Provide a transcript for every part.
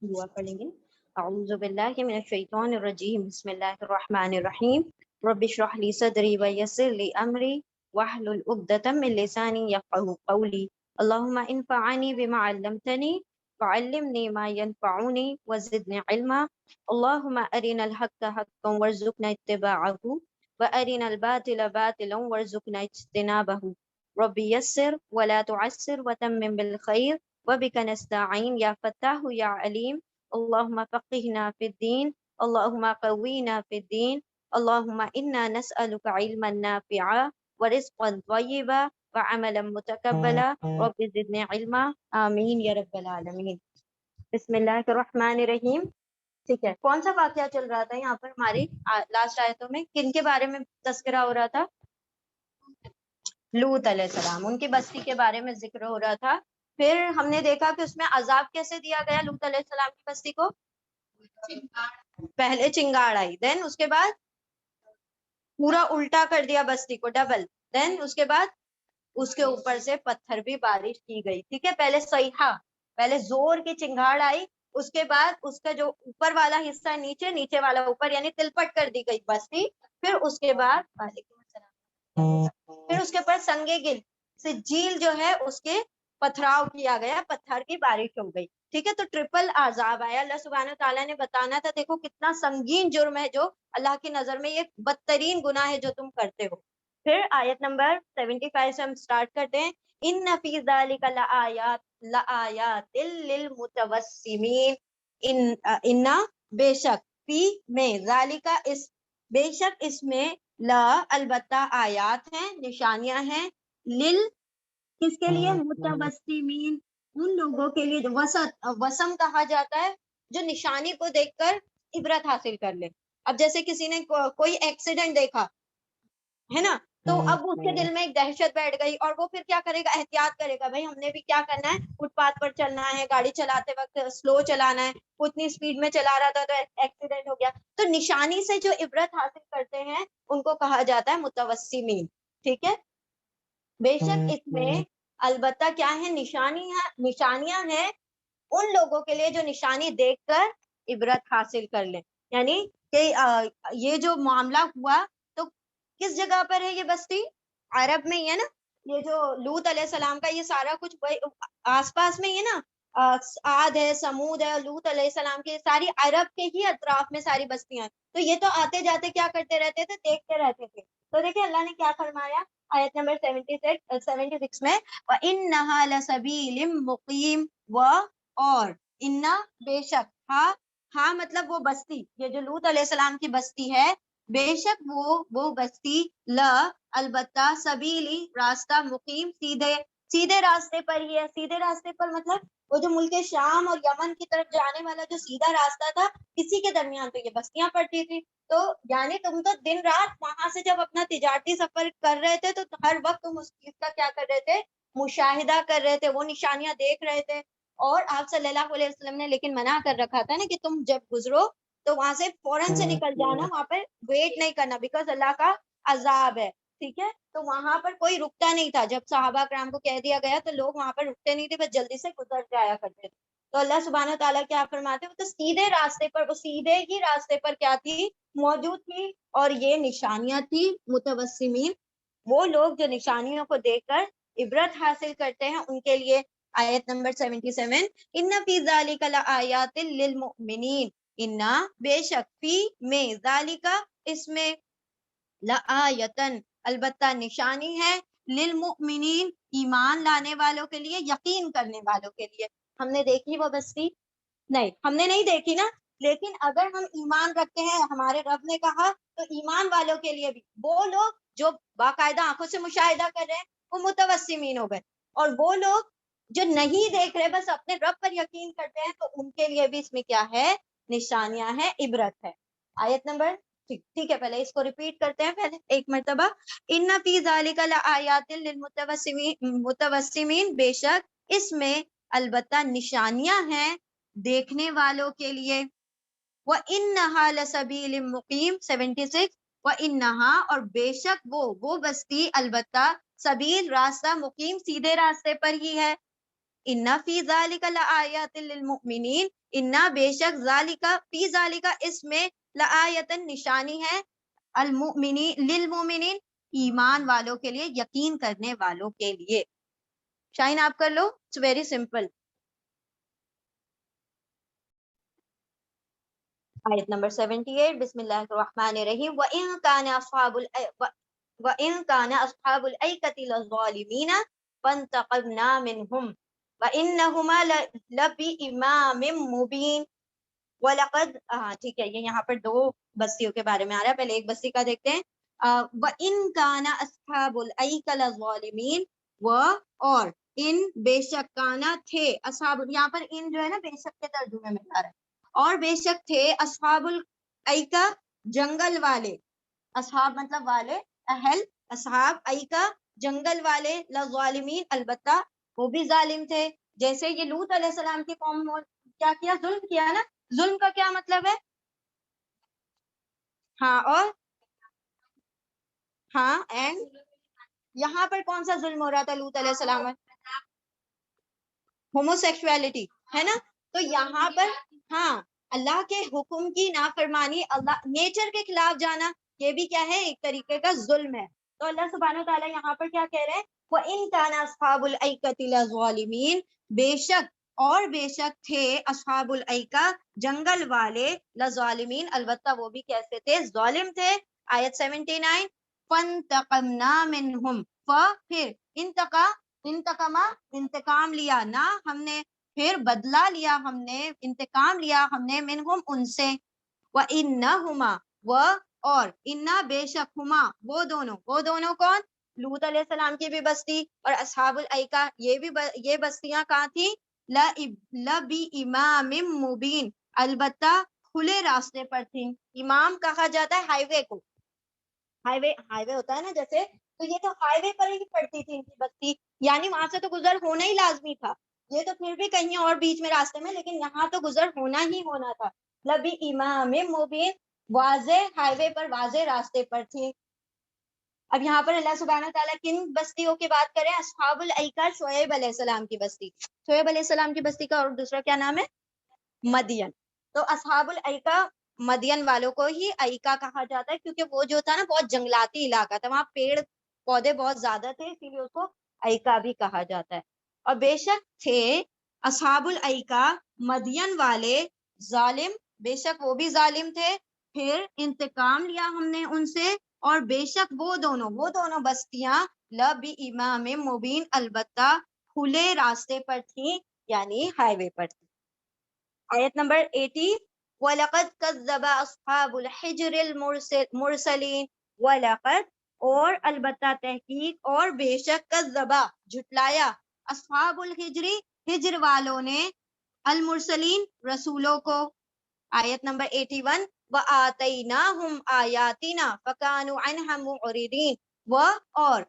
دعا پڑھ لیں گے. اعوذ باللہ من الشیطان الرجیم. بسم اللہ الرحمن الرحیم. رب اشرح لی صدری ویسر لی امری واحلل عقدۃ من لسانی یفقهوا قولی. اللهم انفعنی بما علمتنی وعلمنی ما ينفعني وزدنی علما. اللهم ارنا الحق حقا وارزقنا اتباعه وارنا الباطل باطلا وارزقنا اجتنابه. رب یسر ولا تعسر وتمم بالخیر وبك نستعين يا فتاح يا عليم. اللهم فقهنا في الدين اللهم قوينا في الدين. اللهم إنا نسألك علما نافعا ورزقا طيبا وعملا متقبلا. رب زدني علما. آمین یا رب العالمین. بسم اللہ الرحمن الرحیم. ٹھیک ہے، کون سا واقعہ چل رہا تھا یہاں پر ہماری لاسٹ آیتوں میں؟ کن کے بارے میں تذکرہ ہو رہا تھا؟ لوط علیہ السلام، ان کی بستی کے بارے میں ذکر ہو رہا تھا. پھر ہم نے دیکھا کہ اس میں عذاب کیسے دیا گیا لوط علیہ السلام کی بستی کو. پہلے چنگاڑ آئی، دین اس کے بعد پورا الٹا کر دیا بستی کو، ڈبل. دین اس کے بعد اس کے اوپر سے پتھر بھی بارش کی گئی. ٹھیک ہے، پہلے صیحہ، پہلے زور کی چنگاڑ آئی، اس کے بعد اس کا جو اوپر والا حصہ نیچے، نیچے والا اوپر، یعنی تلپٹ کر دی گئی بستی. پھر اس کے بعد پھر اس کے اوپر سنگے گل سے جھیل جو ہے اس کے پتھراؤ کیا گیا، پتھر کی بارش ہو گئی. ٹھیک ہے، تو ٹرپل عذاب آیا. اللہ سبحانہ تعالیٰ نے بتانا تھا دیکھو کتنا سنگین جرم ہے جو اللہ کی نظر میں یہ بدترین گناہ ہے جو تم کرتے ہو. پھر آیت نمبر 75 سے ہم سٹارٹ کرتے ہیں. ان فی ذالک لآیات للمتوسمین. ان بے شک، فی میں، ذالک اس، بے شک اس میں، لا البتہ، آیات ہیں، نشانیاں ہیں، لل کس کے لیے؟ متوسمین، ان لوگوں کے لیے جو وسط، وسم کہا جاتا ہے جو نشانی کو دیکھ کر عبرت حاصل کر لے. اب جیسے کسی نے کوئی ایکسیڈنٹ دیکھا ہے نا، تو اب اس کے دل میں ایک دہشت بیٹھ گئی اور وہ پھر کیا کرے گا؟ احتیاط کرے گا. بھائی ہم نے بھی کیا کرنا ہے؟ فٹ پاتھ پر چلنا ہے، گاڑی چلاتے وقت سلو چلانا ہے. وہ اتنی اسپیڈ میں چلا رہا تھا تو ایکسیڈنٹ ہو گیا. تو نشانی سے جو عبرت حاصل کرتے ہیں ان کو کہا جاتا ہے متوسمین. ٹھیک ہے، بے شک اس میں البتہ کیا ہے؟ نشانیاں ہیں ان لوگوں کے لیے جو نشانی دیکھ کر عبرت حاصل کر لیں. یعنی کہ یہ جو معاملہ ہوا تو کس جگہ پر ہے یہ بستی؟ عرب میں ہی ہے نا. یہ جو لوط علیہ السلام کا یہ سارا کچھ آس پاس میں ہی ہے نا. عاد ہے، سمود ہے، لوط علیہ السلام کی ساری عرب کے ہی اطراف میں ساری بستیاں ہیں. تو یہ تو آتے جاتے کیا کرتے رہتے تھے؟ دیکھتے رہتے تھے. تو دیکھیں اللہ نے کیا فرمایا آیت نمبر 76 میں، وَإِنَّهَا لَسَبِيلٌ مُقِيمٌ، اور انا بے شک، ہاں مطلب وہ بستی، یہ جو لوط علیہ السلام کی بستی ہے، بے شک وہ بستی، لا البتہ، سبیلی راستہ، مقیم سیدھے راستے پر ہی ہے. سیدھے راستے پر مطلب وہ جو ملک شام اور یمن کی طرف جانے والا جو سیدھا راستہ تھا، اسی کے درمیان تو یہ بستیاں پڑتی تھی. تو یعنی تم تو دن رات وہاں سے جب اپنا تجارتی سفر کر رہے تھے تو ہر وقت تم اس چیز کا کیا کر رہے تھے؟ مشاہدہ کر رہے تھے، وہ نشانیاں دیکھ رہے تھے. اور آپ صلی اللہ علیہ وسلم نے لیکن منع کر رکھا تھا نا کہ تم جب گزرو تو وہاں سے فوراً سے نکل جانا، وہاں پر ویٹ نہیں کرنا، بیکاز اللہ کا عذاب ہے. ٹھیک ہے، تو وہاں پر کوئی رکتا نہیں تھا. جب صحابہ کرام کو کہہ دیا گیا تو لوگ وہاں پر رکتے نہیں تھے، بس جلدی سے گزر جایا کرتے تھے. تو اللہ سبحانہ تعالیٰ کیا فرماتے ہیں؟ وہ تو سیدھے راستے پر، وہ سیدھے ہی راستے پر کیا تھی؟ موجود تھی. اور یہ نشانیاں تھی متوسمین، وہ لوگ جو نشانیوں کو دیکھ کر عبرت حاصل کرتے ہیں ان کے لیے. آیت نمبر 77، ان فی ذالک لآیات للمؤمنین. انا بے شک، فی میں، ذالک اس میں، لآیتن البتہ نشانی ہے، للمؤمنین ایمان لانے والوں کے لیے، یقین کرنے والوں کے لیے. ہم نے دیکھی وہ بستی؟ نہیں، ہم نے نہیں دیکھی نا. لیکن اگر ہم ایمان رکھتے ہیں، ہمارے رب نے کہا، تو ایمان والوں کے لیے بھی، وہ لوگ جو باقاعدہ آنکھوں سے مشاہدہ کر رہے ہیں وہ متوسمین ہو گئے. اور وہ لوگ جو نہیں دیکھ رہے بس اپنے رب پر یقین کرتے ہیں، تو ان کے لیے بھی اس میں کیا ہے؟ نشانیاں ہیں، عبرت ہے. آیت نمبر، ٹھیک ہے، پہلے اس کو ریپیٹ کرتے ہیں پہلے ایک مرتبہ. ان فی ذالک لآیات للمتوسمین، بے شک اس میں البتہ نشانیاں ہیں دیکھنے والوں کے لیے. وَإِنَّهَا لَسَبِيلٌ مُقِيمٌ 76، وَإِنَّهَا اور بے شک وہ بستی، البتہ، سبیل راستہ، مقیم سیدھے راستے پر ہی ہے. انا فی ذالک لآیات للمؤمنین، انا بے شک ذالک فی ذالک اس میں لآیت نشانی ہے، المؤمنین للمؤمنین ایمان والوں کے لیے، یقین کرنے والوں کے لیے. شاہین آپ کر لو، اٹس ویری سمپل. آیت نمبر 78 بسم اللہ الرحمن الرحیم. وَإِن كَانَ أَصْحَابُ الْأَيْكَةِ لَظَالِمِينَ فَانْتَقَمْنَا مِنْهُمْ وَإِنَّهُمَا لَبِإِمَامٍ مُبِينٍ. وَلَقَدْ ٹھیک ہے، یہ یہاں پر دو بستیوں کے بارے میں آ رہا ہے. پہلے ایک بستی کا دیکھتے ہیں. وَإِن كَانَ أَصْحَابُ الْأَيْكَةِ لَظَالِمِينَ، اور ان بے شک کانا تھے اصحاب، یہاں پر ان جو ہے نا بے شک کے ترجمے میں آ رہا ہے، اور بے شک تھے اصحاب الایکا جنگل والے، اصحاب مطلب والے، اہل، اصحاب ایکا جنگل والے، لظالمین البتہ وہ بھی ظالم تھے. جیسے یہ لوط علیہ السلام کی قوم کیا کیا، ظلم کیا نا. ظلم کا کیا مطلب ہے؟ ہاں، اور ہاں اینڈ یہاں پر کون سا ظلم ہو رہا تھا لوط علیہ السلام میں؟ ہومو سیکشولیٹی ہے نا. تو یہاں پر ہاں اللہ کے حکم کی نافرمانی، اللہ نیچر کے خلاف جانا، یہ بھی کیا ہے؟ ایک طریقے کا ظلم ہے. تو اللہ سبحانہ وتعالیٰ یہاں پر کیا کہہ رہے ہیں؟ وَإِن كَانَ أَصْحَابُ الْأَيْكَةِ لَظَالِمِينَ، بے شک اور بے شک تھے اصحاب الایکا جنگل والے، لظالمین البتہ وہ بھی کیسے تھے؟ ظالم تھے. آیت 79 فَانْتَقَمْنَا مِنْهُمْ، پھر انتقما انتقام لیا، نہ ہم نے پھر بدلہ لیا، ہم نے انتقام لیا ہم نے، منہم ان سے. وَإِنَّهُمَا اور انا بے شک ہما وہ دونوں کون؟ لوط علیہ السلام کی بھی بستی اور اصحاب الایکا یہ بستیاں کہاں تھیں؟ لَبِإِمَامٍ مُبِينٍ البتہ کھلے راستے پر تھیں. امام کہا جاتا ہے ہائی وے کو، ہائی وے ہوتا ہے نا جیسے، تو یہ تو ہائی وے پر ہی پڑتی تھی ان کی بستی، یعنی وہاں سے تو گزر ہونا ہی لازمی تھا. یہ تو پھر بھی کہیں اور بیچ میں راستے میں، لیکن یہاں تو گزر ہونا ہی ہونا تھا. لبی امام مبین، واضح ہائی وے پر، واضح راستے پر تھی. اب یہاں پر اللہ سبحانہ تعالیٰ کن بستیوں کی بات کریں؟ اصحاب الایکا، شعیب علیہ السلام کی بستی. شعیب علیہ السلام کی بستی کا اور دوسرا کیا نام ہے؟ مدین. تو اصحاب الایکا مدین والوں کو ہی ایکا کہا جاتا ہے، کیونکہ وہ جو تھا نا بہت جنگلاتی علاقہ تھا، وہاں پیڑ پودے بہت زیادہ تھے، اسی لیے اس کو ایکا بھی کہا جاتا ہے. اور بے شک تھے اصحاب الایکا مدین والے ظالم، بے شک وہ بھی ظالم تھے، پھر انتقام لیا ہم نے ان سے، اور بے شک وہ دونوں بستیاں لبی امام مبین البتہ کھلے راستے پر تھیں، یعنی ہائی وے پر تھی. آیت نمبر 80 وَلَقَدْ كَذَّبَ أَصْحَابُ الْحِجْرِ الْمُرْسَلِينَ، وَلَقَدْ اور البتہ تحقیق اور بے شک کذبا جھٹلایا، اصحاب الحجری ہجر والوں نے، المرسلین رسولوں کو. آیت نمبر 81 وَآتَيْنَاهُمْ آیَاتِنَا فَكَانُوا عَنْهَا مُعْرِضِينَ، اور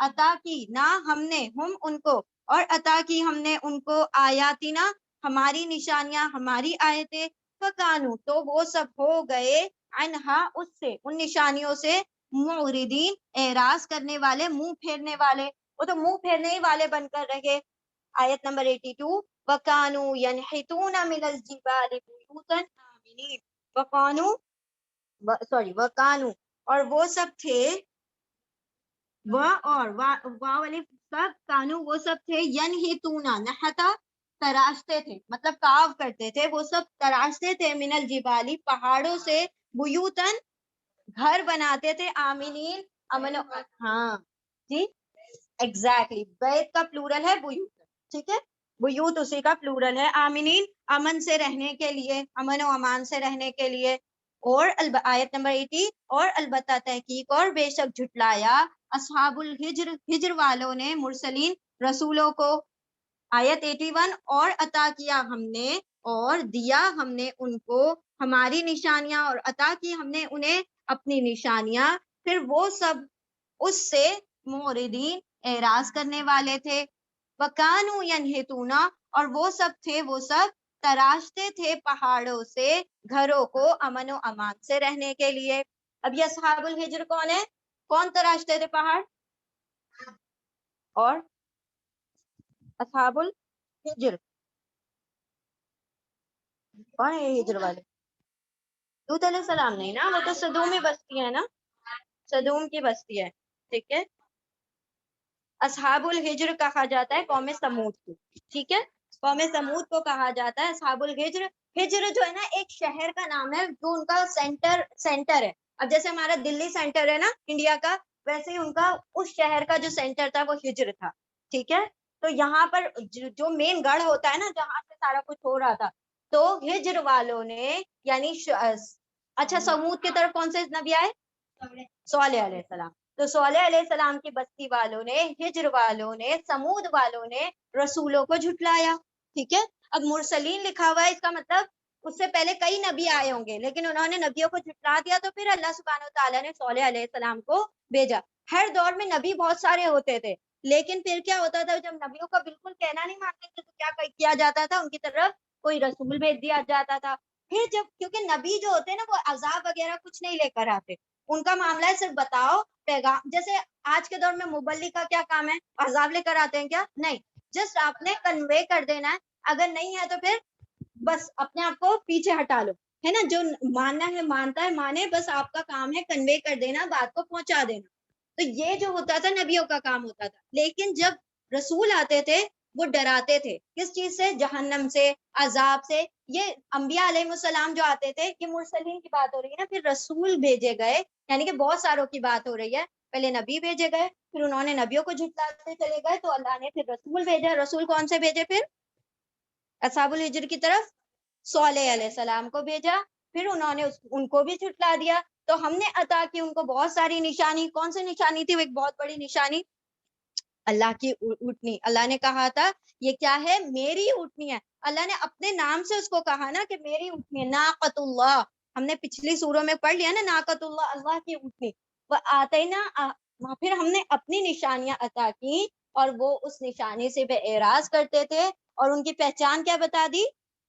عطا کی نہ ہم نے ہم ان کو، اور عطا کی ہم نے ان کو آیاتنا ہماری نشانیاں، ہماری آیتیں، فَكَانُوا تو وہ سب ہو گئے، عنہا اس سے، ان نشانیوں سے، معرضین اعراض کرنے والے، منہ پھیرنے والے، وہ تو منہ پھیرنے ہی والے بن کر رہے. آیت نمبر 82 وَكَانُوا يَنْحِتُونَ مِنَ الْجِبَالِ بُيُوتًا آمِنِينَ، وَكَانُوا اور وہ سب تھے، سب کانو وہ سب تھے، ینحتونا نحتا تراشتے تھے، مطلب کاو کرتے تھے، وہ سب تراشتے تھے، من الجبالی پہاڑوں سے، بیوتن گھر بناتے تھے، آمینین امن، ہاں جی ایگزیکٹلی، بیت کا پلورل ہے بیوت، ٹھیک ہے، بیوت اسی کا پلورل ہے، آمینین امن سے رہنے کے لیے، امن و امان سے رہنے کے لیے. اور آیت نمبر 80 اور البتہ تحقیق اور بے شک جھٹلایا اصحاب الحجر ہجر والوں نے، مرسلین رسولوں کو. آیت 81 اور عطا کیا ہم نے اور دیا ہم نے ان کو ہماری نشانیاں، اور عطا کی ہم نے انہیں اپنی نشانیاں، پھر وہ سب اس سے معرضین اعراض کرنے والے تھے. وَكَانُوا يَنْحِتُونَ اور وہ سب تھے، وہ سب تراشتے تھے پہاڑوں سے گھروں کو، امن و امان سے رہنے کے لیے. اب یہ اصحاب الحجر کون ہے؟ کون تراشتے تھے پہاڑ؟ اور اصحاب الحجر کون ہے ہجر والے؟ لوط علیہ السلام نہیں نا، وہ تو سدومی بستی ہے نا، سدوم کی بستی ہے، ٹھیک ہے. اصحاب الحجر کہا جاتا ہے قوم سمود کو، ٹھیک ہے، قوم سمود کو کہا جاتا ہے اصحاب الحجر. ہجر جو ہے نا ایک شہر کا نام ہے جو ان کا سینٹر ہے. اب جیسے ہمارا دلی سینٹر ہے نا انڈیا کا، ویسے ہی ان کا اس شہر کا جو سینٹر تھا وہ ہجر تھا، ٹھیک ہے. تو یہاں پر جو مین گڑھ ہوتا ہے نا جہاں سے سارا کچھ ہو رہا تھا، تو ہجر والوں نے یعنی اچھا سمود کی طرف کون سے نبی آئے؟ صالح علیہ السلام. تو صالح علیہ السلام کی بستی والوں نے، ہجر والوں نے، سمود والوں نے رسولوں کو جھٹلایا، ٹھیک ہے. اب مرسلین لکھا ہوا ہے، اس کا مطلب اس سے پہلے کئی نبی آئے ہوں گے لیکن انہوں نے نبیوں کو جھٹلا دیا، تو پھر اللہ سبحانہ وتعالیٰ نے صالح علیہ السلام کو بھیجا. ہر دور میں نبی بہت سارے ہوتے تھے، لیکن پھر کیا ہوتا تھا جب نبیوں کا بالکل کہنا نہیں مانتے تھے تو کیا کیا جاتا تھا، ان کی طرف کوئی رسول بھیج دیا جاتا تھا. پھر جب کیونکہ نبی جو ہوتے ہیں نا وہ عذاب وغیرہ کچھ نہیں لے کر آتے، ان کا معاملہ ہے صرف بتاؤ پیغام. جیسے آج کے دور میں مبلغ کا کیا کام ہے؟ عذاب لے کر آتے ہیں کیا؟ نہیں، جسٹ آپ نے کنوے کر دینا ہے، اگر نہیں ہے تو پھر بس اپنے آپ کو پیچھے ہٹا لو، ہے نا. جو ماننا ہے مانتا ہے مانے، بس آپ کا کام ہے کنوے کر دینا، بات کو پہنچا دینا. تو یہ جو ہوتا تھا نبیوں کا کام ہوتا تھا. لیکن جب رسول آتے تھے وہ ڈراتے تھے کس چیز سے؟ جہنم سے، عذاب سے. یہ انبیاء علیہ السلام جو آتے تھے، یہ مرسلین کی بات ہو رہی ہے نا، پھر رسول بھیجے گئے یعنی کہ بہت ساروں کی بات ہو رہی ہے. پہلے نبی بھیجے گئے، پھر انہوں نے نبیوں کو جھٹلاتے چلے گئے، تو اللہ نے پھر رسول بھیجا. رسول کون سے بھیجے؟ پھر اصحاب الحجر کی طرف صالح علیہ السلام کو بھیجا، پھر انہوں نے ان کو بھی جھٹلا دیا. تو ہم نے عطا کی ان کو بہت ساری نشانی. کون سی نشانی تھی؟ وہ ایک بہت بڑی نشانی اللہ کی اونٹنی. اللہ نے کہا تھا یہ کیا ہے؟ میری اونٹنی ہے. اللہ نے اپنے نام سے اس کو کہا نا کہ میری اونٹنی ہے، ناقۃ اللہ. ہم نے پچھلی سوروں میں پڑھ لیا نا، ناقۃ اللہ، اللہ کی اونٹنی. وہ آتے نا پھر ہم نے اپنی نشانیاں عطا کی اور وہ اس نشانی سے بے اعراض کرتے تھے. اور ان کی پہچان کیا بتا دی؟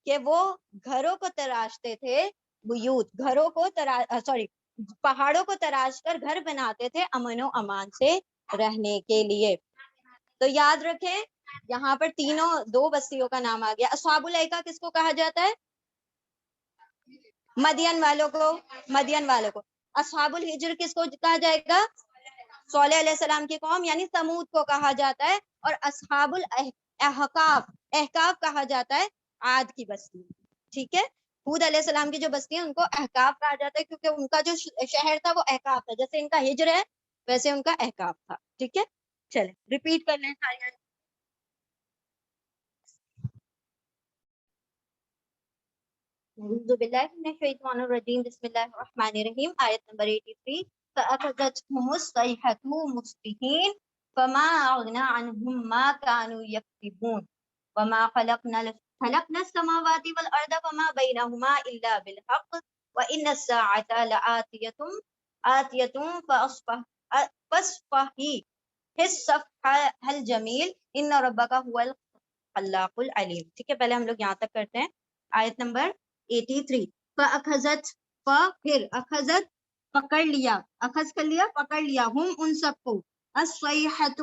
کہ وہ گھروں کو تراشتے تھے، بیوت، گھروں کو پہاڑوں کو تراش کر گھر بناتے تھے امن و امان سے رہنے کے لیے. تو یاد رکھیں یہاں پر دو بستیوں کا نام آ گیا. اصحاب الایکہ کس کو کہا جاتا ہے؟ مدین والوں کو. اصحاب الحجر کس کو کہا جائے گا؟ صالح علیہ السلام کی قوم یعنی سمود کو کہا جاتا ہے. اور اصحاب احقاف کہا جاتا ہے عاد کی بستی، ٹھیک ہے. ہود علیہ السلام کی جو بستی ہے ان کو احقاف کہا جاتا ہے کیونکہ ان کا جو شہر تھا وہ احقاف تھا. جیسے ان کا ہجر ہے ویسے ان کا احقاف تھا، ٹھیک ہے. چلیں ریپیٹ کر لیں ساری. اعوذ باللہ من الشیطان الرجیم، بسم اللہ الرحمن الرحیم. آیت نمبر 83. فأخذتهم الصيحة مصبحين فما أغنى عنهم ما كانوا يكسبون وما خلقنا السماوات والأرض وما بينهما إلا بالحق وإن الساعة لآتية فاصفحي الصفح الجميل إن ربك هو الخلاق العليم. ٹھیک ہے، پہلے ہم لوگ یہاں تک کرتے ہیں. آیت نمبر 83. فَأَخَذَتْ پھر اخذت پکڑ لیا، اخذ کر لیا، پکڑ لیا، ہم ان سب کو، الصیحۃ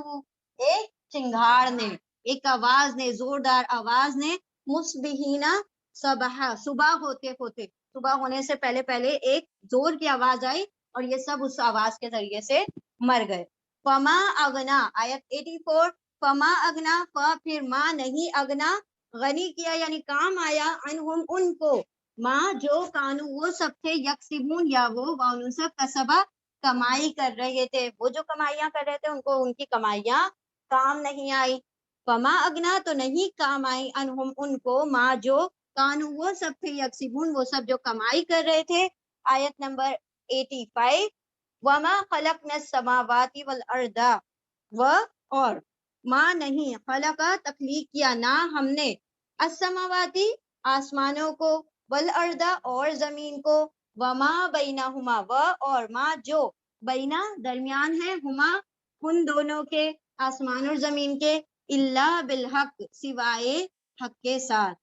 ایک چنگھاڑ نے، ایک آواز نے، زوردار آواز نے، مصبحین صبح ہوتے ہوتے، صبح ہونے سے پہلے پہلے ایک زور کی آواز آئی اور یہ سب اس آواز کے ذریعے سے مر گئے. فما اغنا، آیت 84. فما اغنا، پھر ماں نہیں، اغنا غنی کیا یعنی کام آیا، عنہم ان کو، ماں جو کانو وہ سب تھے، یکسبون یا وہ وانوسب کسبہ کمائی کر رہے تھے، وہ جو کمائیاں کر رہے تھے ان کو ان کی کمائیاں کام نہیں آئی. فما اگنا تو نہیں کام آئی، انہم ان کو، ماں جو کانو وہ سب تھے، یکسبون وہ سب جو کمائی کر رہے تھے. آیت نمبر 85. وما خلقنا السماوات والارض اور ماں نہیں، خلقا تخلیق کیا، نہ ہم نے، السماواتی آسمانوں کو، والارض اور زمین کو، وما بینہما اور ماں جو بینا درمیان ہے، ہما ان دونوں کے، آسمان اور زمین کے، الا بالحق سوائے حق کے ساتھ.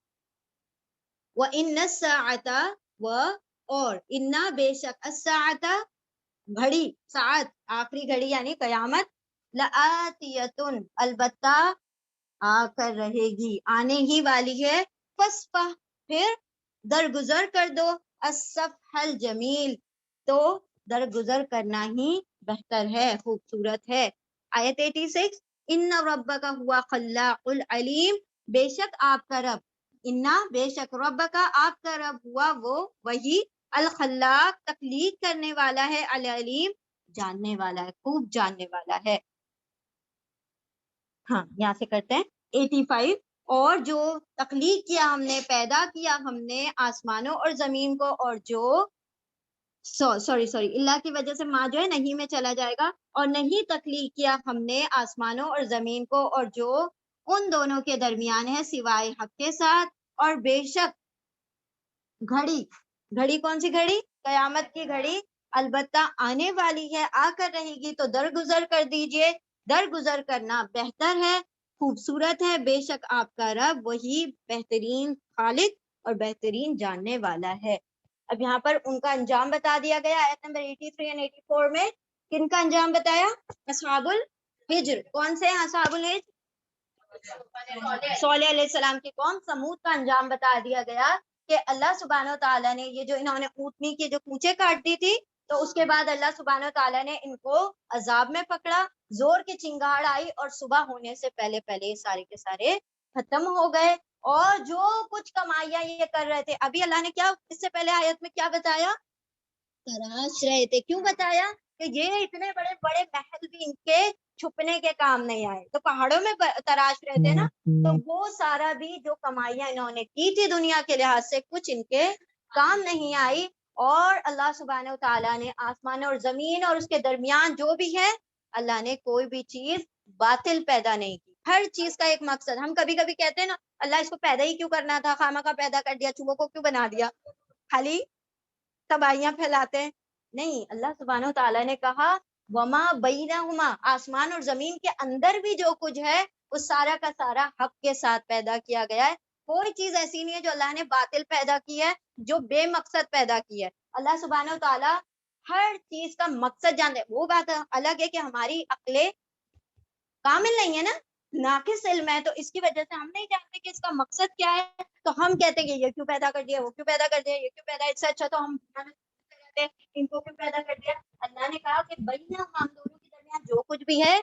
وَإِنَّ السَّاعَةَ اور انا بے شک، الساعة گھڑی، ساعت آخری گھڑی یعنی قیامت، لآتیتن البتہ آ کر رہے گی، آنے ہی والی ہے. فَاصْفَحْ، پھر درگزر کر دو. الصفح الجمیل، تو درگزر کرنا ہی بہتر ہے، خوبصورت ہے. آیت 86، ان ربک ہوا خلاق العلیم، بے شک آپ کا رب، انا بے شک رب کا آپ کا رب ہوا وہ وہی، الخلاق تخلیق کرنے والا ہے، العلیم جاننے والا ہے، خوب جاننے والا ہے. ہاں یہاں سے کرتے ہیں 85، اور جو تخلیق کیا ہم نے، پیدا کیا ہم نے آسمانوں اور زمین کو، اور جو سوری اللہ کی وجہ سے ماں جو ہے نہیں میں چلا جائے گا، اور نہیں تخلیق کیا ہم نے آسمانوں اور زمین کو اور جو ان دونوں کے درمیان ہے سوائے حق کے ساتھ. اور بے شک گھڑی، گھڑی کون سی گھڑی؟ قیامت کی گھڑی البتہ آنے والی ہے، آ کر رہے گی، تو درگزر کر دیجئے. درگزر کرنا بہتر ہے، خوبصورت ہے، بے شک آپ کا رب وہی بہترین خالق اور بہترین جاننے والا ہے. اب یہاں پر ان کا انجام بتا دیا گیا آیت نمبر 83 اور 84 میں. کن کا انجام بتایا؟ اصحاب الحجر. کون سے ہیں اصحاب الحجر؟ صالح علیہ السلام کی قوم سمود کا انجام بتا دیا گیا کہ اللہ سبحانہ و تعالیٰ نے یہ جو انہوں نے اونٹنی کی جو پونچھیں کاٹ دی تھی، تو اس کے بعد اللہ سبحانہ و تعالیٰ نے ان کو عذاب میں پکڑا، زور کی چنگاڑ آئی اور صبح ہونے سے پہلے پہلے سارے کے سارے ختم ہو گئے. اور جو کچھ کمائیاں یہ کر رہے تھے، ابھی اللہ نے کیا اس سے پہلے آیت میں کیا بتایا؟ تراش رہے تھے. کیوں بتایا؟ کہ یہ اتنے بڑے بڑے محل بھی ان کے چھپنے کے کام نہیں آئے، تو پہاڑوں میں تراش رہے تھے نا، تو وہ سارا بھی جو کمائیاں انہوں نے کی تھی دنیا کے لحاظ سے کچھ ان کے کام نہیں آئی. اور اللہ سبحانہ و تعالیٰ نے آسمان اور زمین اور اس کے درمیان جو بھی ہے، اللہ نے کوئی بھی چیز باطل پیدا نہیں کی. ہر چیز کا ایک مقصد. ہم کبھی کبھی کہتے ہیں نا اللہ اس کو پیدا ہی کیوں کرنا تھا، خامخواہ پیدا کر دیا، چوہوں کو کیوں بنا دیا، خالی تباہیاں پھیلاتے ہیں. نہیں، اللہ سبحانہ و تعالیٰ نے کہا وما بینہما، آسمان اور زمین کے اندر بھی جو کچھ ہے وہ سارا کا سارا حق کے ساتھ پیدا کیا گیا ہے. کوئی چیز ایسی نہیں ہے جو اللہ نے باطل پیدا کی ہے، جو بے مقصد پیدا کی ہے. اللہ سبحانہ و تعالیٰ ہر چیز کا مقصد جانتے. وہ بات الگ ہے کہ ہماری عقلیں کامل نہیں ہے نا، ناقص علم ہے، تو اس کی وجہ سے ہم نہیں جانتے کہ اس کا مقصد کیا ہے. تو ہم کہتے ہیں کہ یہ کیوں پیدا کر دیا، وہ کیوں پیدا کر دیا، یہ کیوں پیدا، اس سے اچھا تو ہم ان کو کیوں پیدا کر دیا. اللہ نے کہا کہ بھائی ہم دونوں کے درمیان جو کچھ بھی ہے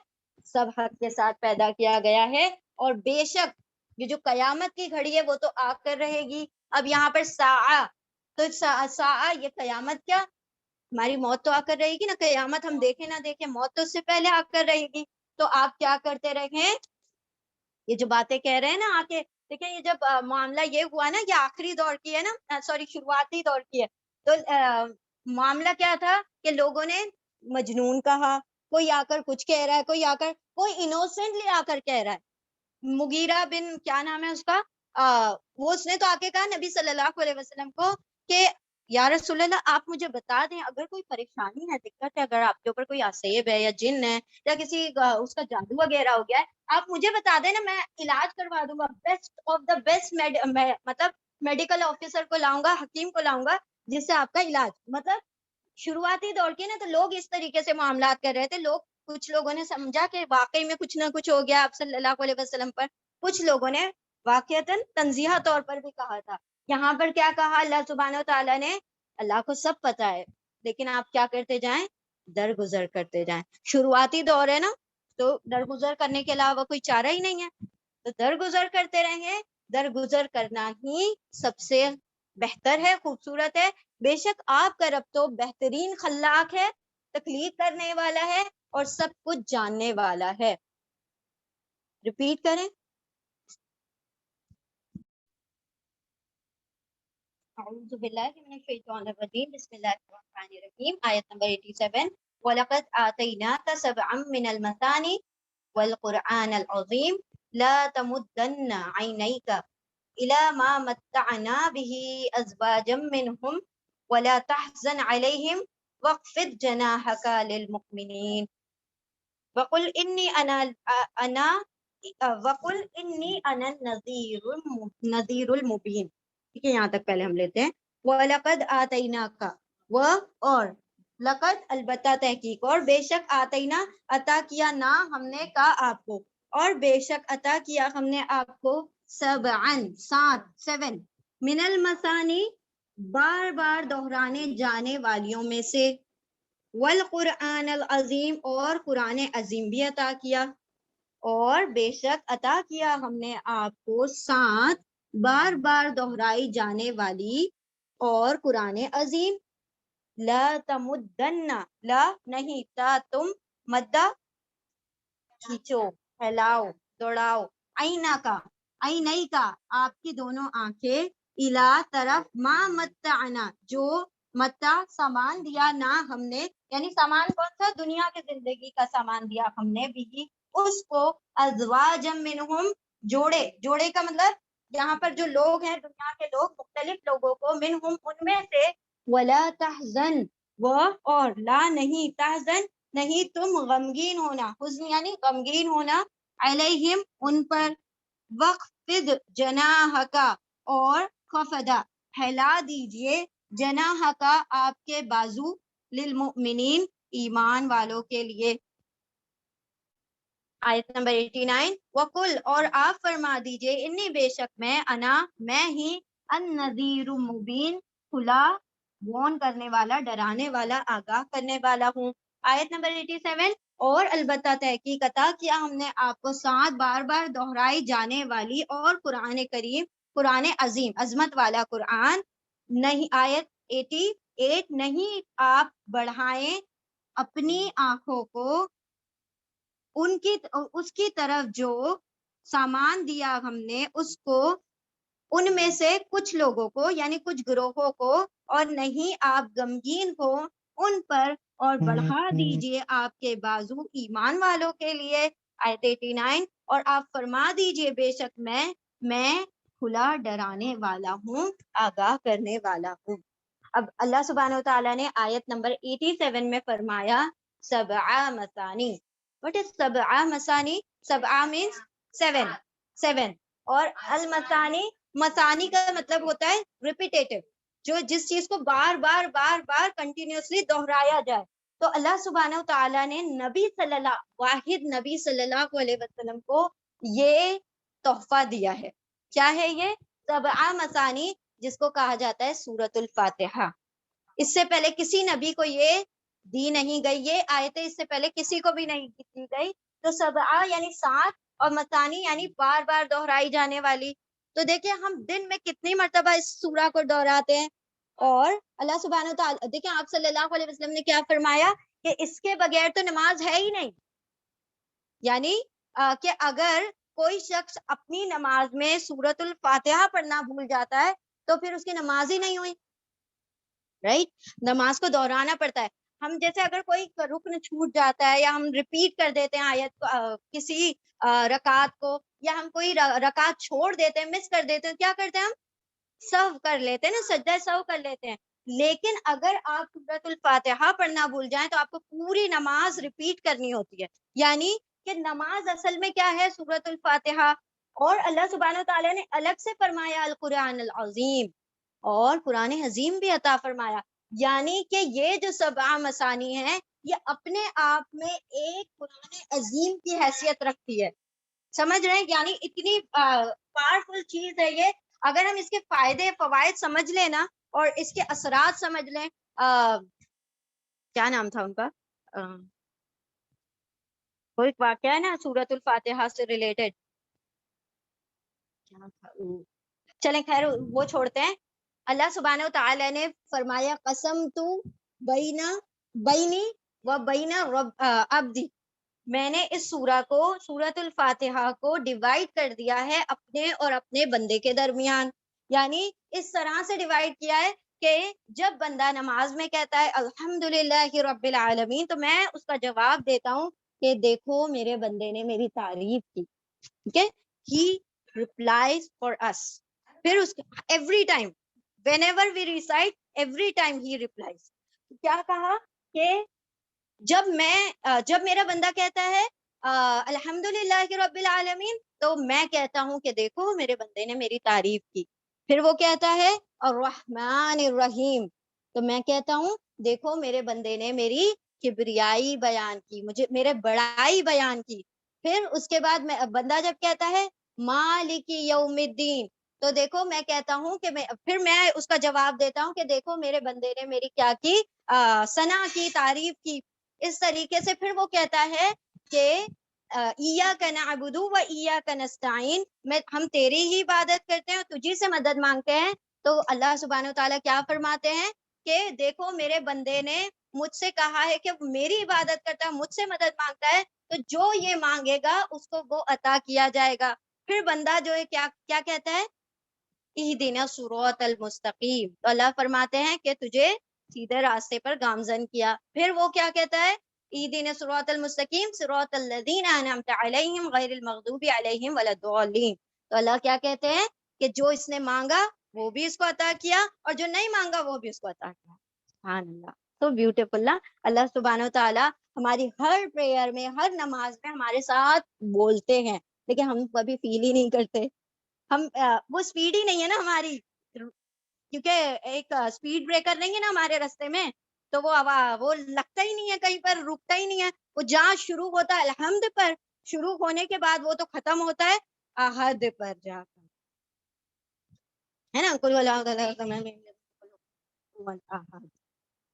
سب حق کے ساتھ پیدا کیا گیا ہے. اور بے شک یہ جو قیامت کی گھڑی ہے وہ تو آ کر رہے گی. اب یہاں پر ساعہ، تو ساعہ یہ قیامت، کیا ہماری موت تو آ کر رہے گی نا، قیامت ہم دیکھیں نہ دیکھیں موت تو اس سے پہلے آ کر رہے گی. تو آپ کیا کرتے رہیں، یہ جو باتیں کہہ رہے ہیں نا آ کے دیکھیں، یہ جب معاملہ یہ ہوا نا، یہ آخری دور کی ہے نا، سوری شروعاتی دور کی ہے. تو معاملہ کیا تھا کہ لوگوں نے مجنون کہا، کوئی آ کر کچھ کہہ رہا ہے، کوئی آ کر کوئی انوسینٹلی آ کر کہہ رہا ہے. مغیرہ بن کیا نام ہے اس کا، وہ اس نے تو آ کے کہا نبی صلی اللہ علیہ وسلم کو کہ یا رسول اللہ آپ مجھے بتا دیں اگر کوئی پریشانی ہے، دقت ہے، اگر آپ کے اوپر کوئی عصیب ہے یا جن ہے یا کسی اس کا جادو وغیرہ ہو گیا ہے، آپ مجھے بتا دیں نا، میں علاج کروا دوں گا. بیسٹ آف دا بیسٹ مطلب میڈیکل آفیسر کو لاؤں گا، حکیم کو لاؤں گا جس سے آپ کا علاج. مطلب شروعاتی دور کی نا، تو لوگ اس طریقے سے معاملات کر رہے تھے. کچھ لوگوں نے سمجھا کہ واقعی میں کچھ نہ کچھ ہو گیا آپ صلی اللہ علیہ وسلم پر. کچھ لوگوں نے واقعتاً تنزیہ طور پر بھی کہا تھا. یہاں پر کیا کہا اللہ سبحانہ و تعالیٰ نے، اللہ کو سب پتا ہے، لیکن آپ کیا کرتے جائیں، درگزر کرتے جائیں. شروعاتی دور ہے نا، تو درگزر کرنے کے علاوہ کوئی چارہ ہی نہیں ہے، تو درگزر کرتے رہیں. درگزر کرنا ہی سب سے بہتر ہے، خوبصورت ہے. بے شک آپ کا رب تو بہترین خلاق ہے، تخلیق کرنے والا ہے اور سب کچھ جاننے والا ہے. ریپیٹ کریں، اعوذ باللہ من الشیطان الرجیم، بسم اللہ الرحمن الرحیم. آیت نمبر 87، وَلَقَدْ آتَيْنَاكَ سَبْعًا مِّنَ الْمَثَانِ وَالْقُرْآنَ الْعَظِيمَ لَا تَمُدَّنَّ عَيْنَيْكَ إِلَى مَا مَتَّعْنَا بِهِ أَزْوَاجًا مِّنْهُمْ وَلَا تَحْزَنْ عَلَيْهِمْ وَاخْفِضْ جَنَاحَكَ لِلْمُؤْمِنِينَ وَقُلْ إِنِّي أَنَا النَّذِيرُ الْمُبِينُ. ٹھیک ہے، یہاں تک پہلے ہم لیتے ہیں. وَلَقَدْ آتَيْنَاكَ، اور لقد البتہ تحقیق، اور بے شک آتینا عطا کیا نا ہم نے کا آپ کو، اور بے شک عطا کیا ہم نے آپ کو سبعن 7 من المثانی بار بار دہرانے جانے والیوں میں سے، والقرآن العظیم اور قرآن عظیم بھی عطا کیا، اور بے شک عطا کیا ہم نے آپ کو 7 بار بار دہرائی جانے والی اور قرآن عظیم۔ لا تمدن، لا نہیں، تا تم، مدہ کھینچو، پھیلاؤ، دوڑاؤ، آئینہ کا، آئینئی کا، آپ کی دونوں آنکھیں، الا طرف، ما متعنا، جو متا سامان دیا نہ ہم نے، یعنی سامان کون سا؟ دنیا کی زندگی کا سامان دیا ہم نے بھی اس کو، ازواجم منہم، جوڑے، جوڑے کا مطلب یہاں پر جو لوگ ہیں دنیا کے لوگ، مختلف لوگوں کو، منہم ان میں سے، ولا تحزن، وہ اور، لا نہیں، تحزن نہیں تم غمگین ہونا، حزن یعنی غمگین ہونا، علیہم ان پر، وخفض جناحک، اور خفدہ پھیلا دیجئے، جناحک آپ کے بازو، للمؤمنین ایمان والوں کے لیے۔ آیت نمبر 89، وَقُلْ اور آپ فرما دیجئے، انی بے شک میں ہی، النذیر مبین، کھلا وارن کرنے والا، ڈرانے والا، آگاہ کرنے والا ہوں۔ آیت نمبر 87، اور البتہ تحقیق عطا کیا ہم نے آپ کو 7 بار بار دہرائی جانے والی اور قرآن کریم، قرآن عظیم، عظمت والا قرآن، نہیں، آیت 88، نہیں آپ بڑھائیں اپنی آنکھوں کو ان کی اس کی طرف جو سامان دیا ہم نے اس کو، ان میں سے کچھ لوگوں کو یعنی کچھ گروہوں کو، اور نہیں آپ غمگین ہو ان پر، اور بڑھا دیجئے آپ کے بازو ایمان والوں کے لیے۔ آیت 89، اور آپ فرما دیجئے بے شک میں کھلا ڈرانے والا ہوں، آگاہ کرنے والا ہوں۔ اب اللہ سبحانہ وتعالیٰ نے آیت نمبر 87 میں فرمایا سبع مثانی۔ What is سبع مثانی؟ سبع means 7 اور المثانی، مثانی کا مطلب ہوتا ہے ریپیٹیٹو، جو جس چیز کو بار بار بار بار کنٹینیوسلی دہرایا جائے۔ تو اللہ سبحانہ وتعالیٰ نے واحد نبی صلی اللہ علیہ وسلم کو یہ تحفہ دیا ہے۔ کیا ہے یہ؟ سبع مثانی، جس کو کہا جاتا ہے سورۃ الفاتحہ۔ اس سے پہلے کسی نبی کو یہ دی نہیں گئی، یہ آیتیں اس سے پہلے کسی کو بھی نہیں دی گئی۔ تو سبعہ یعنی 7 اور مثانی یعنی بار بار دہرائی جانے والی۔ تو دیکھیں ہم دن میں کتنی مرتبہ اس سورہ کو دہراتے ہیں، اور اللہ سبحانہ وتعالیٰ، دیکھیں آپ صلی اللہ علیہ وسلم نے کیا فرمایا کہ اس کے بغیر تو نماز ہے ہی نہیں، یعنی کہ اگر کوئی شخص اپنی نماز میں سورۃ الفاتحہ پڑھنا بھول جاتا ہے تو پھر اس کی نماز ہی نہیں ہوئی، رائٹ؟ نماز کو دہرانا پڑتا ہے۔ ہم جیسے اگر کوئی رکن چھوٹ جاتا ہے، یا ہم ریپیٹ کر دیتے ہیں آیت کسی رکعت کو، یا ہم کوئی رکعت چھوڑ دیتے ہیں، مس کر دیتے ہیں، کیا کرتے ہیں ہم؟ سہو کر لیتے ہیں نا، سجدہ سہو کر لیتے ہیں۔ لیکن اگر آپ سورۃ الفاتحہ پڑھنا بھول جائیں تو آپ کو پوری نماز ریپیٹ کرنی ہوتی ہے، یعنی کہ نماز اصل میں کیا ہے؟ سورۃ الفاتحہ۔ اور اللہ سبحانہ وتعالیٰ نے الگ سے فرمایا القرآن العظیم، اور قرآن عظیم بھی عطا فرمایا، یعنی کہ یہ جو سبع مثانی ہے یہ اپنے آپ میں ایک قرآن عظیم کی حیثیت رکھتی ہے، سمجھ رہے ہیں؟ یعنی اتنی پاورفل چیز ہے یہ، اگر ہم اس کے فائدے فوائد سمجھ لیں نا، اور اس کے اثرات سمجھ لیں، کیا نام تھا ان کا، کوئی واقعہ ہے نا سورۃ الفاتحہ سے ریلیٹڈ، چلیں خیر وہ چھوڑتے ہیں۔ اللہ سبحانہ وتعالی نے فرمایا قسمت بینی و بین عبدی، میں نے اس سورہ کو، سورۃ الفاتحہ کو ڈیوائڈ کر دیا ہے اپنے اور اپنے بندے کے درمیان، یعنی اس طرح سے ڈیوائڈ کیا ہے کہ جب بندہ نماز میں کہتا ہے الحمدللہ رب العالمین، تو میں اس کا جواب دیتا ہوں کہ دیکھو میرے بندے نے میری تعریف کی، ٹھیک ہے؟ ہی replies for us، پھر اس every time whenever we recite every time he replies۔ کیا کہا کہ جب میرا بندہ کہتا ہے الحمدللہ رب العالمین، تو میں کہتا ہوں کہ دیکھو میرے بندے نے میری تعریف کی۔ پھر وہ کہتا ہے الرحمن الرحیم، تو میں کہتا ہوں دیکھو میرے بندے نے میری کبریائی بیان کی، مجھے میرے بڑائی بیان کی۔ پھر اس کے بعد میں بندہ جب کہتا ہے مالک یوم الدین، تو دیکھو میں کہتا ہوں کہ پھر میں اس کا جواب دیتا ہوں کہ دیکھو میرے بندے نے میری کیا کی، ثنا کی، تعریف کی. اس طریقے سے پھر وہ کہتا ہے کہ ایاک نعبد و ایاک نستعین، ہم تیری ہی عبادت کرتے ہیں اور تجھی سے مدد مانگتے ہیں. تو اللہ سبحانہ وتعالیٰ کیا فرماتے ہیں کہ دیکھو میرے بندے نے مجھ سے کہا ہے کہ میری عبادت کرتا ہے، مجھ سے مدد مانگتا ہے، تو جو یہ مانگے گا اس کو وہ عطا کیا جائے گا. پھر بندہ جو ہے کیا کہتا ہے، اہدنا الصراط المستقیم، تو اللہ فرماتے ہیں کہ تجھے سیدھے راستے پر گامزن کیا. پھر وہ کیا کہتا ہے، اہدنا الصراط المستقیم صراط الذین انعمت علیہم غیر المغضوب علیہم ولا الضالین. تو اللہ کیا کہتے ہیں کہ جو اس نے مانگا وہ بھی اس کو عطا کیا، اور جو نہیں مانگا وہ بھی اس کو عطا کیا. سبحان اللہ، تو بیوٹیفل نا. اللہ سبحانہ و تعالیٰ ہماری ہر پریئر میں، ہر نماز میں ہمارے ساتھ بولتے ہیں، لیکن ہم کبھی فیل ہی نہیں کرتے. ہم وہ سپیڈ ہی نہیں ہے نا ہماری، کیونکہ ایک سپیڈ بریکر نہیں ہے نا ہمارے راستے میں، تو وہ لگتا ہی نہیں ہے، کہیں پر رکتا ہی نہیں ہے. وہ جہاں شروع ہوتا ہے الحمد پر، شروع ہونے کے بعد وہ تو ختم ہوتا ہے احد پر جا کر، ہے نا. قل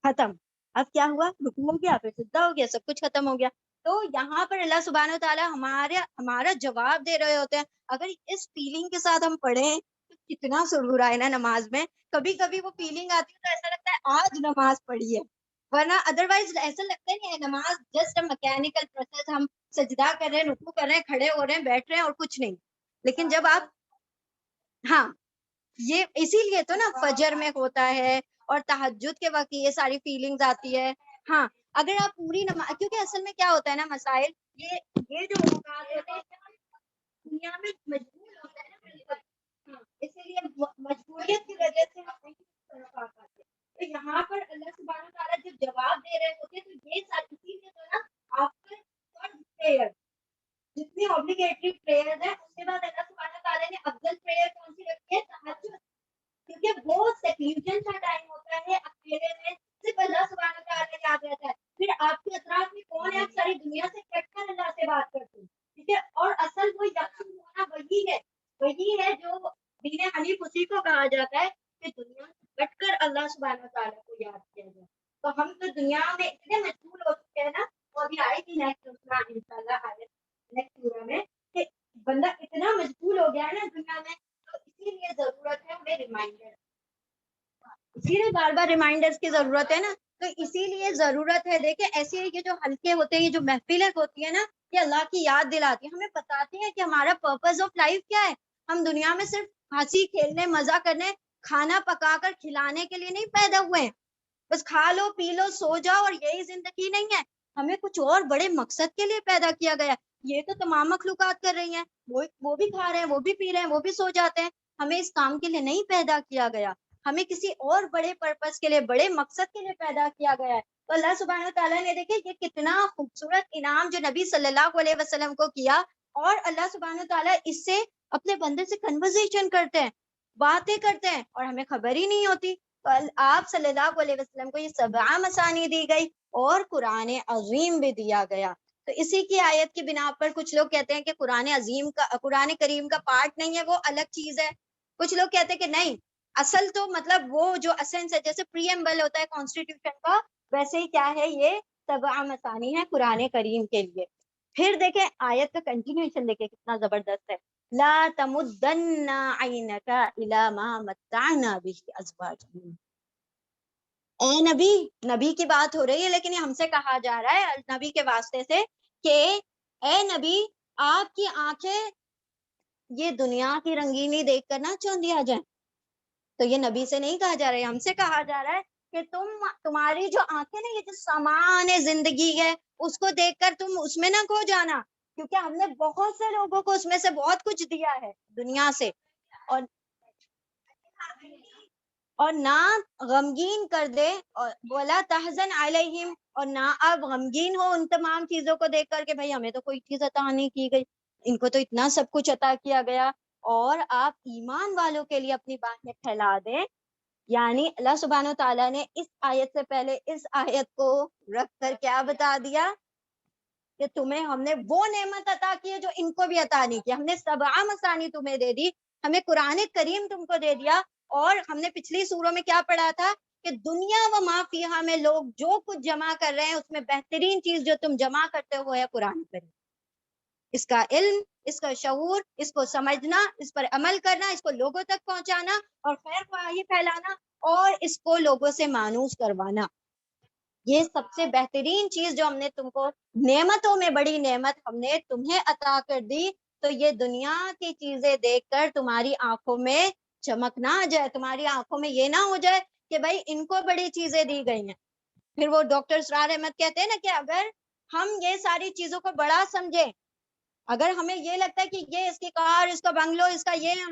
ختم. اب کیا ہوا، رکوع ہو گیا، پھر سجدہ ہو گیا، سب کچھ ختم ہو گیا. تو یہاں پر اللہ سبحانہ وتعالیٰ ہمارا جواب دے رہے ہوتے ہیں. اگر اس فیلنگ کے ساتھ ہم پڑھیں تو کتنا سرور آئے نا نماز میں. کبھی کبھی وہ فیلنگ آتی ہے تو ایسا لگتا ہے آج نماز پڑھی ہے، ورنہ ادروائز ایسا لگتا ہی نہیں ہے. نماز جسٹ میکینیکل پروسیس، ہم سجدہ کر رہے ہیں، رکوع کر رہے ہیں، کھڑے ہو رہے ہیں، بیٹھ رہے ہیں اور کچھ نہیں. لیکن جب آپ، ہاں یہ اسی لیے تو نا فجر میں ہوتا ہے اور تہجد کے وقت یہ ساری فیلنگز آتی ہے. ہاں اگر آپ پوری نماز، کیونکہ اصل میں کیا ہوتا ہے نا مسائل، یہ جو اوقات ہوتے ہیں دنیا میں مجبور ہوتا ہے نا، اسی لیے مجبوریت کی وجہ سے ہم نہیں طرف آ پاتے. تو یہاں پر اللہ سبحانہ تعالیٰ جب جواب دے رہے ہوتے ہیں تو یہ ساری چیزیں تو نا آفٹر پریئر، جتنی اوبلیگیٹری پریئر ہے اس کے بعد اللہ سبحانہ تعالیٰ نے افضل پریئر کون سی رکھی ہے، تہجد. کیونکہ وہ سیکلوژن کا ٹائم ہوتا ہے، اکیلے میں صرف اللہ سبحانہ تعالیٰ یاد رہتا ہے. پھر آپ کے اطراف میں کون ہے، آپ ساری دنیا سے کٹ کر اللہ سے بات کرتے ہیں، ٹھیک ہے. اور اصل وہ یقین ہونا وہی ہے جو دین حنیف اسی کو کہا جاتا ہے کہ دنیا سے کٹ کر اللہ سبحانہ تعالیٰ کو یاد کیا جائے. تو ہم تو دنیا میں اتنے مشغول ہو چکے ہیں نا، وہ ابھی آئے گی نیکسٹ انشاءاللہ آئے نیکسٹ سورہ میں، کہ بندہ اتنا مشغول ہو گیا ہے نا دنیا میں. تو اسی لیے ضرورت ہے ہمیں ریمائنڈر، اسی لیے بار بار ریمائنڈرز کی ضرورت ہے نا. تو اسی لیے ضرورت ہے. دیکھیں ایسے یہ جو ہلکے ہوتے ہیں، یہ جو محفلیں ہوتی ہے نا، یہ اللہ کی یاد دلاتی ہے، ہمیں بتاتی ہے کہ ہمارا پرپز آف لائف کیا ہے. ہم دنیا میں صرف ہنسی کھیلنے، مزہ کرنے، کھانا پکا کر کھلانے کے لیے نہیں پیدا ہوئے ہیں. بس کھا لو پی لو سو جاؤ اور یہی زندگی نہیں ہے. ہمیں کچھ اور بڑے مقصد کے لیے پیدا کیا گیا. یہ تو تمام مخلوقات کر رہی ہیں، وہ بھی کھا رہے ہیں، وہ بھی پی رہے ہیں، وہ بھی سو جاتے ہیں. ہمیں اس کام کے لیے نہیں پیدا کیا گیا، ہمیں کسی اور بڑے پرپس کے لیے، بڑے مقصد کے لیے پیدا کیا گیا ہے. تو اللہ سبحانہ تعالیٰ نے دیکھیں یہ کتنا خوبصورت انعام جو نبی صلی اللہ علیہ وسلم کو کیا، اور اللہ سبحانہ تعالیٰ اس سے اپنے بندے سے کنورزیشن کرتے ہیں، باتیں کرتے ہیں، اور ہمیں خبر ہی نہیں ہوتی. تو آپ صلی اللہ علیہ وسلم کو یہ 7 مثانی دی گئی اور قرآن عظیم بھی دیا گیا. تو اسی کی آیت کی بنا پر کچھ لوگ کہتے ہیں کہ قرآن کریم کا پارٹ نہیں ہے، وہ الگ چیز ہے. کچھ لوگ کہتے ہیں کہ نہیں، اصل تو مطلب وہ جو اسنس ہے، جیسے پریمبل ہوتا ہے کانسٹیٹیوشن کا، ویسے ہی کیا ہے یہ 7 مثانی ہے قرآن کریم کے لیے. پھر دیکھیں آیت کا کنٹینیوشن دیکھیں کتنا زبردست ہے. لا تمدن عینک الی ما متعنا به ازواجا. اے نبی کی بات ہو رہی ہے، لیکن یہ ہم سے کہا جا رہا ہے نبی کے واسطے سے کہ اے نبی، آپ کی آنکھیں یہ دنیا کی رنگینی دیکھ کر نہ چوندیا جائیں. تو یہ نبی سے نہیں کہا جا رہا ہے، ہم سے کہا جا رہا ہے کہ تمہاری جو آنکھیں نا، یہ جو سامان زندگی ہے، اس کو دیکھ کر تم اس میں نہ کھو جانا، کیونکہ ہم نے بہت سے لوگوں کو اس میں سے بہت کچھ دیا ہے دنیا سے. اور نہ غمگین کر دے، اور بولا تحزن علیہم، اور نہ آپ غمگین ہو ان تمام چیزوں کو دیکھ کر کہ بھائی ہمیں تو کوئی چیز عطا نہیں کی گئی، ان کو تو اتنا سب کچھ عطا کیا گیا. اور آپ ایمان والوں کے لیے اپنی باتیں پھیلا دیں. یعنی اللہ سبحانہ و تعالیٰ نے اس آیت سے پہلے اس آیت کو رکھ کر کیا بتا دیا کہ تمہیں ہم نے وہ نعمت عطا کی ہے جو ان کو بھی عطا نہیں کی. ہم نے سبع مثانی تمہیں دے دی, ہمیں قرآن کریم تم کو دے دیا. اور ہم نے پچھلی سوروں میں کیا پڑھا تھا کہ دنیا و ما فیہا میں لوگ جو کچھ جمع کر رہے ہیں اس میں بہترین چیز جو تم جمع کرتے ہو ہے قرآن کریم. اس کا علم, اس کا شعور, اس کو سمجھنا, اس پر عمل کرنا, اس کو لوگوں تک پہنچانا اور خیر خواہی پھیلانا اور اس کو لوگوں سے مانوس کروانا. یہ سب سے بہترین چیز جو ہم نے تم کو, نعمتوں میں بڑی نعمت ہم نے تمہیں عطا کر دی. تو یہ دنیا کی چیزیں دیکھ کر تمہاری آنکھوں میں چمک نہ آ جائے, تمہاری آنکھوں میں یہ نہ ہو جائے کہ بھائی ان کو بڑی چیزیں دی گئی ہیں. پھر وہ ڈاکٹر اسرار احمد کہتے ہیں نا کہ اگر ہم یہ ساری چیزوں کو بڑا سمجھیں, اگر ہمیں یہ لگتا ہے کہ یہ اس کی کار, اس کا بنگلو, اس کا یہ,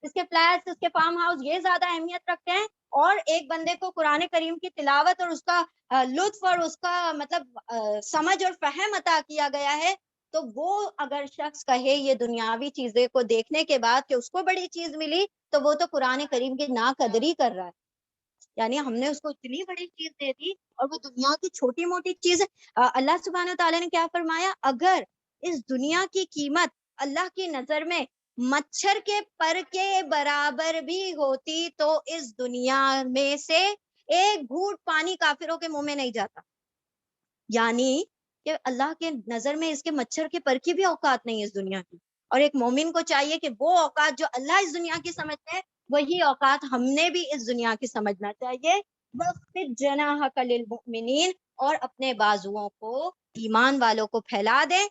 اس کے فلیٹس, اس کے فارم ہاؤس یہ زیادہ اہمیت رکھتے ہیں, اور ایک بندے کو قرآن کریم کی تلاوت اور اس کا لطف اور اس کا مطلب سمجھ اور فہم عطا کیا گیا ہے, تو وہ اگر شخص کہے یہ دنیاوی چیزیں کو دیکھنے کے بعد کہ اس کو بڑی چیز ملی, تو وہ تو قرآن کریم کی ناقدری کر رہا ہے. یعنی ہم نے اس کو اتنی بڑی چیز دے دی اور وہ دنیا کی چھوٹی موٹی چیز. اللہ سبحانہ تعالیٰ نے کیا فرمایا, اگر اس دنیا کی قیمت اللہ کی نظر میں مچھر کے پر کے برابر بھی ہوتی تو اس دنیا میں سے ایک گھونٹ پانی کافروں کے منہ میں نہیں جاتا. یعنی کہ اللہ کے نظر میں اس کے مچھر کے پر کی بھی اوقات نہیں ہے اس دنیا کی. اور ایک مومن کو چاہیے کہ وہ اوقات جو اللہ اس دنیا کی سمجھتے ہیں وہی اوقات ہم نے بھی اس دنیا کی سمجھنا چاہیے. وَخْفِضْ جَنَاحَكَ لِلْمُؤْمِنِينَ, اور اپنے بازوؤں کو ایمان والوں کو پھیلا دے,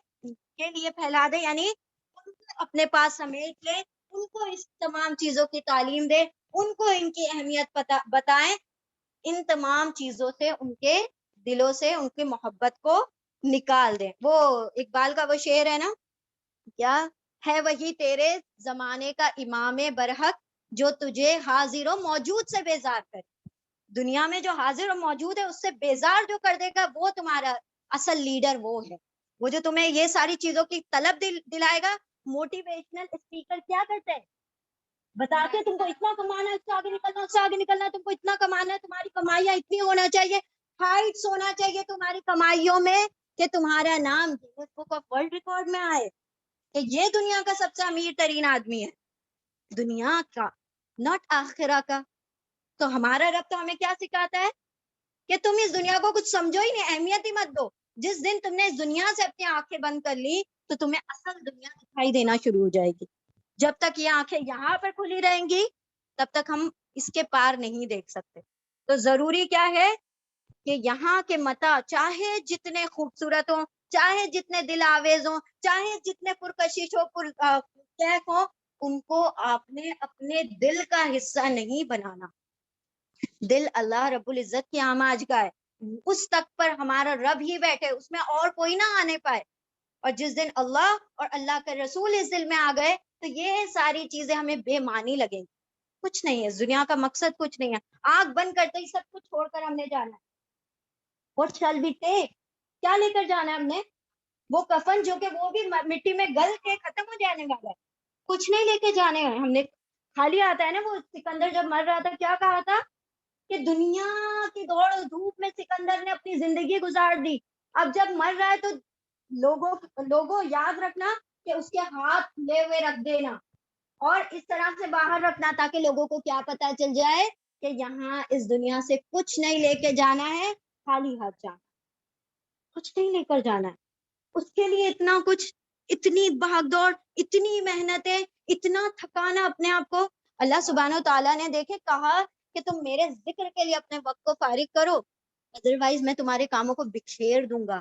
کے لیے پھیلا دے, یعنی ان کو اپنے پاس سمیٹ لے, ان کو اس تمام چیزوں کی تعلیم دے, ان کو ان کی اہمیت بتائیں, ان تمام چیزوں سے ان کے دلوں سے ان کی محبت کو نکال دیں. وہ اقبال کا وہ شعر ہے نا, کیا ہے وہی تیرے زمانے کا امام برحق جو تجھے حاضر و موجود سے بیزار کرے. دنیا میں جو حاضر و موجود ہے اس سے بیزار جو کر دے گا وہ تمہارا اصل لیڈر وہ ہے, وہ جو تمہیں یہ ساری چیزوں کی طلب دلائے گا. موٹیویشنل اسپیکر کیا کرتے ہیں, بتاتے ہیں تم کو اتنا کمانا ہے, اس سے آگے نکلنا, اس سے آگے نکلنا, تم کو اتنا کمانا ہے, تمہاری کمائیاں اتنی ہونا چاہیے, ہائٹس ہونا چاہیے تمہاری کمائیوں میں کہ تمہارا نام grains book of world record میں آئے کہ یہ دنیا کا سب سے امیر ترین آدمی ہے, دنیا کا, ناٹ آخرہ کا. تو ہمارا رب تو ہمیں کیا سکھاتا ہے کہ تم اس دنیا کو کچھ سمجھو ہی نہیں, اہمیت ہی مت دو. جس دن تم نے اس دنیا سے اپنی آنکھیں بند کر لی تو تمہیں اصل دنیا دکھائی دینا شروع ہو جائے گی. جب تک یہ آنکھیں یہاں پر کھلی رہیں گی تب تک ہم اس کے پار نہیں دیکھ سکتے. تو ضروری کیا ہے کہ یہاں کے متاع چاہے جتنے خوبصورت ہوں, چاہے جتنے دل آویز ہوں, چاہے جتنے پرکشش ہو, کیف ہو, ان کو آپ نے اپنے دل کا حصہ نہیں بنانا. دل اللہ رب العزت کی آماج کا ہے, اس تک پر ہمارا رب ہی بیٹھے, اس میں اور کوئی نہ آنے پائے. اور جس دن اللہ اور اللہ کے رسول اس دل میں آ گئے تو یہ ساری چیزیں ہمیں بے معنی لگیں گی. کچھ نہیں ہے اس دنیا کا مقصد, کچھ نہیں ہے. آنکھ بند کرتے ہی سب کچھ چھوڑ کر ہم نے جانا ہے. What shall we take, کیا لے کر جانا ہے ہم نے, وہ کفن جو کہ وہ بھی مٹی میں گل کے ختم ہو جانے والا ہے, کچھ نہیں لے کے جانے ہیں ہم نے. خالی آتا ہے نا, وہ سکندر جب مر رہا تھا کیا کہا تھا کہ دنیا کی دوڑ دھوپ میں سکندر نے اپنی زندگی گزار دی, اب جب مر رہا ہے تو لوگوں یاد رکھنا کہ اس کے ہاتھ کھلے ہوئے رکھ دینا اور اس طرح سے باہر رکھنا تاکہ لوگوں کو کیا پتا چل جائے کہ یہاں اس دنیا سے کچھ نہیں لے کے جانا ہے, خالی ہاتھ جانا, کچھ نہیں لے کر جانا ہے. اس کے لیے اتنا کچھ, اتنی بھاگ دوڑ, اتنی محنتیں, اتنا تھکانا اپنے آپ کو. اللہ سبحانہ و تعالیٰ نے دیکھے کہا کہ تم میرے ذکر کے لیے اپنے وقت کو فارغ کرو, ادروائز میں تمہارے کاموں کو بکھیر دوں گا,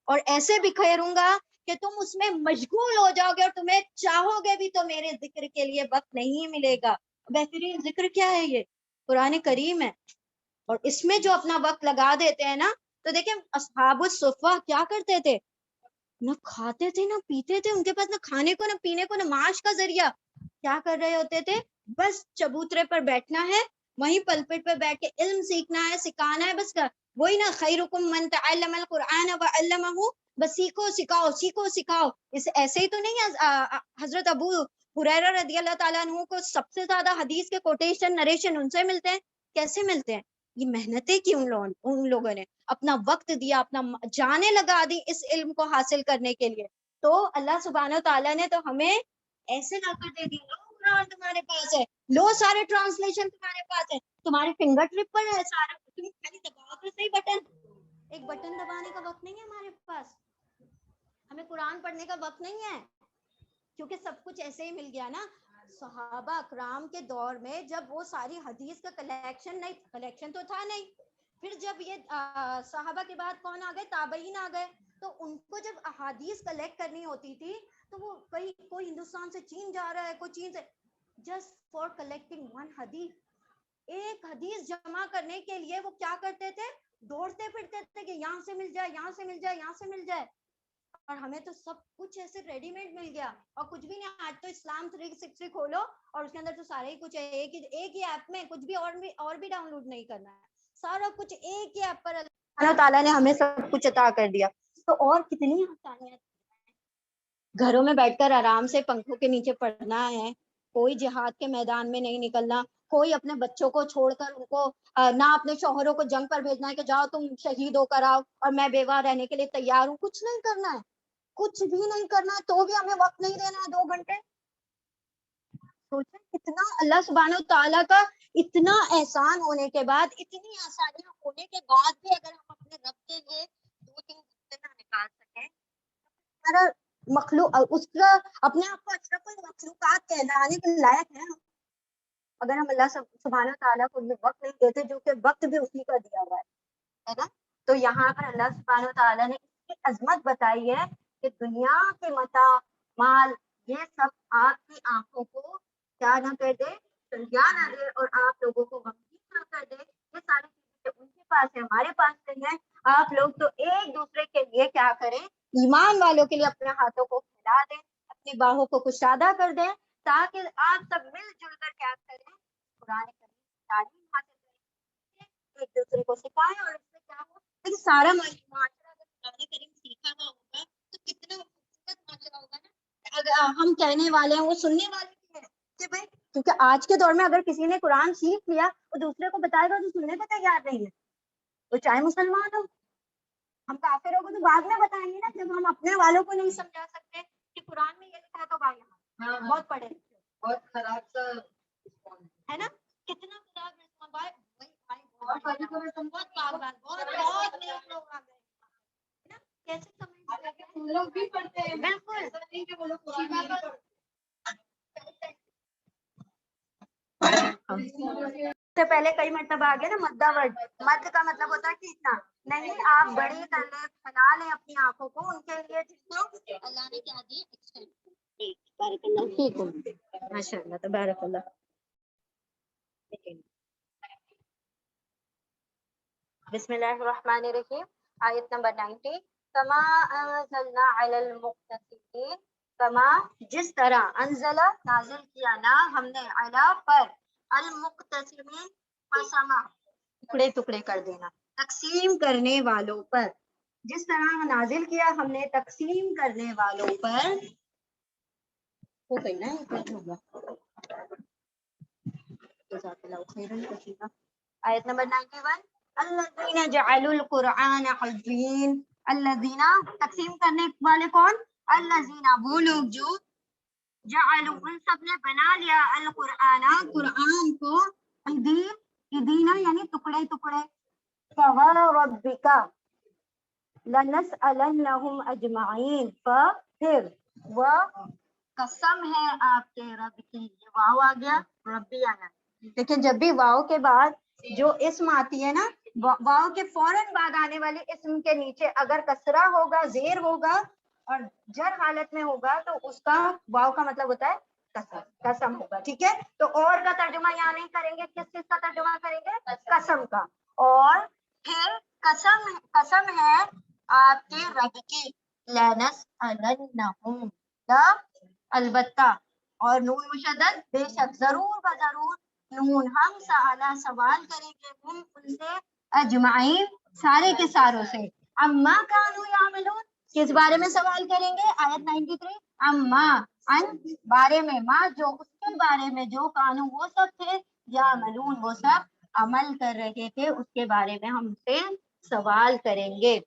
اور ایسے بکھیروں گا کہ تم اس میں مشغول ہو جاؤ گے اور تمہیں چاہو گے بھی تو میرے ذکر کے لیے وقت نہیں ملے گا. بہترین ذکر کیا ہے, یہ قرآن کریم ہے, اور اس میں جو اپنا وقت لگا دیتے ہیں نا, تو دیکھیں اصحاب الصفہ کیا کرتے تھے, نہ کھاتے تھے نہ پیتے تھے, ان کے پاس نہ کھانے کو نہ پینے کو نہ معاش کا ذریعہ. کیا کر رہے ہوتے تھے, بس چبوترے پر بیٹھنا ہے, وہیں پلپٹ پہ بیٹھ کے علم سیکھنا ہے, سکھانا ہے, بس وہی نا خیرکم من تعلم القرآن وعلمہ, بس سیکھو سکھاؤ, سیکھو سکھاؤ. اس ایسے ہی تو نہیں ہے. حضرت ابو ہریرہ رضی اللہ تعالیٰ عنہ کو سب سے زیادہ حدیث کے کوٹیشن نریشن ان سے ملتے ہیں. کیسے ملتے ہیں, یہ محنتیں کی ان لوگوں نے، اپنا وقت دیا، اپنا جانیں لگا دی اس علم کو حاصل کرنے کے لیے. تو اللہ سبحانہ تعالیٰ نے تو ہمیں ایسے لا کر دے دی، لو قرآن تمہارے پاس ہے، لو سارے ٹرانسلیشن تمہارے پاس ہے، تمہارے فنگر ٹرپ پر ہے سارا، تم خالی دباؤ تو صحیح بٹن. ایک بٹن دبانے کا وقت نہیں ہے ہمارے پاس، ہمیں قرآن پڑھنے کا وقت نہیں ہے، کیونکہ سب کچھ ایسے ہی مل گیا نا. صحابہ اکرام کے دور میں جب وہ ساری حدیث کا کلیکشن تو تھا نہیں، پھر جب یہ صحابہ کے بعد کون آ گئے، تابعین آ گئے، تو ان کو جب احادیث کلیکٹ کرنی ہوتی تھی تو وہ کوئی ہندوستان سے چین جا رہا ہے، کوئی چین سے، جسٹ فار کلیکٹنگ ون حدیث، ایک حدیث جمع کرنے کے لیے وہ کیا کرتے تھے، دوڑتے پھرتے تھے کہ یہاں سے مل جائے، یہاں سے مل جائے، یہاں سے مل جائے. اور ہمیں تو سب کچھ ایسے ریڈی میڈ مل گیا، اور کچھ بھی نہیں. آج تو اسلام 360 کھولو اور اس کے اندر تو سارے ہی کچھ ہے، ایک ہی ایپ میں، کچھ بھی اور بھی ڈاؤن لوڈ نہیں کرنا ہے، سارا کچھ ایک ہی ایپ پر اللہ تعالیٰ نے ہمیں سب کچھ عطا کر دیا. تو اور کتنی آسانیاں، گھروں میں بیٹھ کر آرام سے پنکھوں کے نیچے پڑھنا ہے، کوئی جہاد کے میدان میں نہیں نکلنا، کوئی اپنے بچوں کو چھوڑ کر ان کو نہ اپنے شوہروں کو جنگ پر بھیجنا ہے کہ جاؤ تم شہید ہو کر آؤ اور میں بیوہ رہنے کے لیے تیار ہوں. کچھ نہیں کرنا ہے، کچھ بھی نہیں کرنا، تو بھی ہمیں وقت نہیں دینا ہے 2 گھنٹے. سوچیں کتنا اللہ سبحانہ تعالیٰ کا اتنا احسان ہونے کے بعد، اتنی آسانیاں ہونے کے بعد بھی اگر ہم اپنے رب کے لیے 2-3 گھنٹے نہ نکال سکیں، مخلوق اس کا اپنے آپ کو اشرف المخلوقات کہلانے کے لائق ہے. اگر ہم اللہ سبحانہ تعالیٰ کو وقت نہیں دیتے، جو کہ وقت بھی اسی کا دیا ہوا ہے نا. تو یہاں پر اللہ سبحانہ تعالیٰ نے اس کی عظمت بتائی ہے کہ دنیا کے متاع مال یہ سب آپ کی آنکھوں کو کیا نہ کر دے، سلجھا نہ دے، اور آپ لوگوں کو غمگین نہ کر دے. یہ ساری چیزیں ان کے پاس ہے، ہمارے پاس نہیں ہے. آپ لوگ تو ایک دوسرے کے لیے کیا کریں، ایمان والوں کے لیے اپنے ہاتھوں کو پھیلا دیں، اپنی باہوں کو کشادہ کر دیں، تاکہ آپ سب مل جل کر کیا کریں، قرآن کریم تعلیم حاصل کریں، ایک دوسرے کو سکھائیں. اور اس سے کیا ہو، لیکن سارا معاشرہ اگر قرآن کریم سیکھا ہوا ہوگا تو کتنا خوبصورت معاشرہ ہوگا نا. اگر ہم کہنے والے ہیں وہ سننے والے بھی ہیں کہ بھائی، کیونکہ آج کے دور میں اگر کسی نے قرآن سیکھ لیا وہ دوسرے کو بتائے گا تو سننے کو تیار نہیں ہے، وہ چاہے مسلمان ہو. ہم کافروں کو تو بعد میں بتائیں گے نا، جب ہم اپنے والوں کو نہیں سمجھا سکتے کہ قرآن میں یہ لکھا ہے تو بھائی بہت پڑھے بہت خراب سا ہے نا، کتنا خراب لوگ بھی پڑھتے ہیں، بالکل سے پہلے کئی مرتبہ آ گیا نا مدہ ورڈ. مد کا مطلب ہوتا ہے کہ اتنا نہیں، آپ بڑی کر لیں، پھیلا لیں اپنی آنکھوں کو ان کے لیے جس کو اللہ نے کیا دی. بارک اللہ فیکم، ماشاء اللہ تبارک اللہ. بسم اللہ الرحمن الرحیم، آیت نمبر 90. کما انزلنا علی المقتسمین، کما جس طرح، انزلہ نازل کیا، نا ہم نے، علی پر، المقتسمین قسمہ ٹکڑے ٹکڑے کر دینا، تقسیم کرنے والوں پر، جس طرح نازل کیا ہم نے تقسیم کرنے والوں پر. ہو گئی نا ہوگا. آیت نمبر 91. الذین جعلوا القرآن عضین، الذین تقسیم کرنے والے کون، الذین وہ لوگ جو جعلوا ان سب نے بنا لیا، القرآن قرآن کو، عضین یعنی ٹکڑے ٹکڑے. فوربک لنسألنہم اجمعین، پھر وہ قسم ہے آپ کے رب کی. یہ واو آ گیا، ربی آیا. لیکن جب بھی واو کے بعد جو اسم آتی ہے نا، واو کے فوراً بعد آنے والے اسم کے نیچے اگر کسرہ ہوگا، زیر ہوگا اور جر حالت میں ہوگا تو اس کا واو کا مطلب ہوتا ہے قسم، قسم ہوگا. ٹھیک ہے، تو اور کا ترجمہ یہاں نہیں کریں گے، کس چیز کا ترجمہ کریں گے، قسم کا. اور پھر قسم ہے آپ کے رب کی، لنسألنہم، البتہ، اور نون مشدد، بے شک، ضرور بضرور، نون ہم سوال کریں گے، ہم ان سے، اجمعین سارے کے ساروں سے، اما کانوا یعملون، کس بارے میں سوال کریں گے، آیت 93. اما ان بارے میں، ما جو اس کے بارے میں، جو کانو وہ سب تھے، یعملون وہ سب عمل کر رہے تھے اس کے بارے میں ہم سے سوال کریں گے.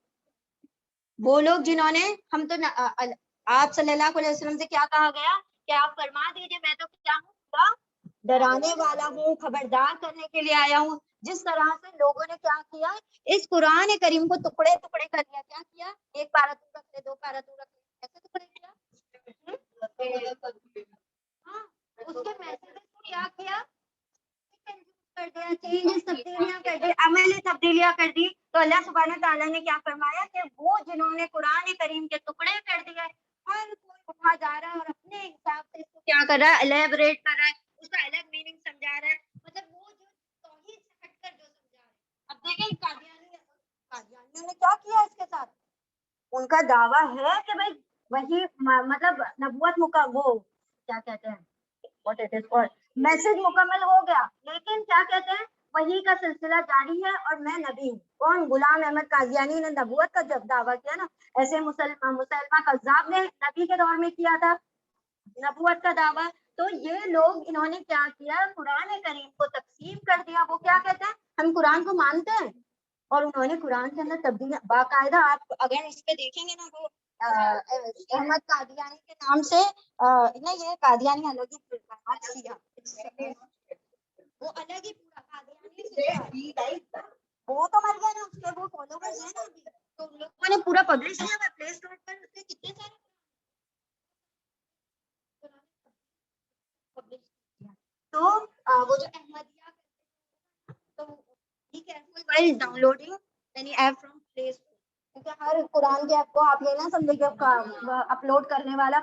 وہ لوگ جنہوں نے ہم تو آپ صلی اللہ علیہ وسلم سے کیا کہا گیا کہ آپ فرما دیجیے میں تو کیا ہوں, ڈرانے والا ہوں, خبردار کرنے کے لیے آیا ہوں. جس طرح سے لوگوں نے کیا کیا, اس قرآن کریم کو ٹکڑے ٹکڑے کر دیا. کیا کیا, ایک پارا تو رکھ لے, دو پارا تو رکھ لے, ایسے ٹکڑے کیا. ہاں, اس کے میسج کو کیا کیا, کر دیا, چینج تبدیلیاں کر دی, عملی تبدیلیاں کر دی. تو اللہ سبحانہ تعالیٰ نے کیا فرمایا کہ وہ جنہوں نے قرآن کریم کے ٹکڑے کر دیے, ہر کوئی اٹھا جا رہا ہے اور اپنے حساب سے اس کو کیا کر رہا ہے, الیبریٹ کر رہا ہے, اس کا الگ میننگ سمجھا رہا ہے. مطلب وہ جو توحید سے ہٹ کر جو سمجھا رہا ہے. اب دیکھیں قادیانیوں نے کیا کیا اس کے ساتھ. ان کا دعویٰ ہے کہ بھائی وہی مطلب نبوت وہ کیا کہتے ہیں, میسج مکمل ہو گیا, لیکن کیا کہتے ہیں وہی کا سلسلہ جاری ہے اور میں نبی ہوں. کون, غلام احمد قادیانی نے نبوت کا جب دعویٰ کیا نا, ایسے مسلمہ کذاب نے نبی کے دور میں کیا تھا نبوت کا دعویٰ. تو یہ لوگ انہوں نے کیا کیا, قرآن کریم کو تقسیم کر دیا. وہ کیا کہتے ہیں ہم قرآن کو مانتے ہیں, اور انہوں نے قرآن کے اندر تبدیل باقاعدہ, آپ اگر اس پہ دیکھیں گے نا, وہ احمد قادیانی کے نام سے نہیں, یہ قادیانی الگ ہی, وہ الگ ہی پورا قادیانی, وہ تو مر گیا نا, اس کے وہ فالوورز ہیں نا ابھی, تو ان لوگوں نے پورا پبلش کیا ہوا پلے اسٹور پر, اس کے کتنے سارے پبلش کیا. تو وہ جو احمدیہ, تو be careful while downloading any app from Play Store, کیونکہ ہر قرآن کے ایپ کو آپ یہ نہ سمجھے کہ اپلوڈ کرنے والا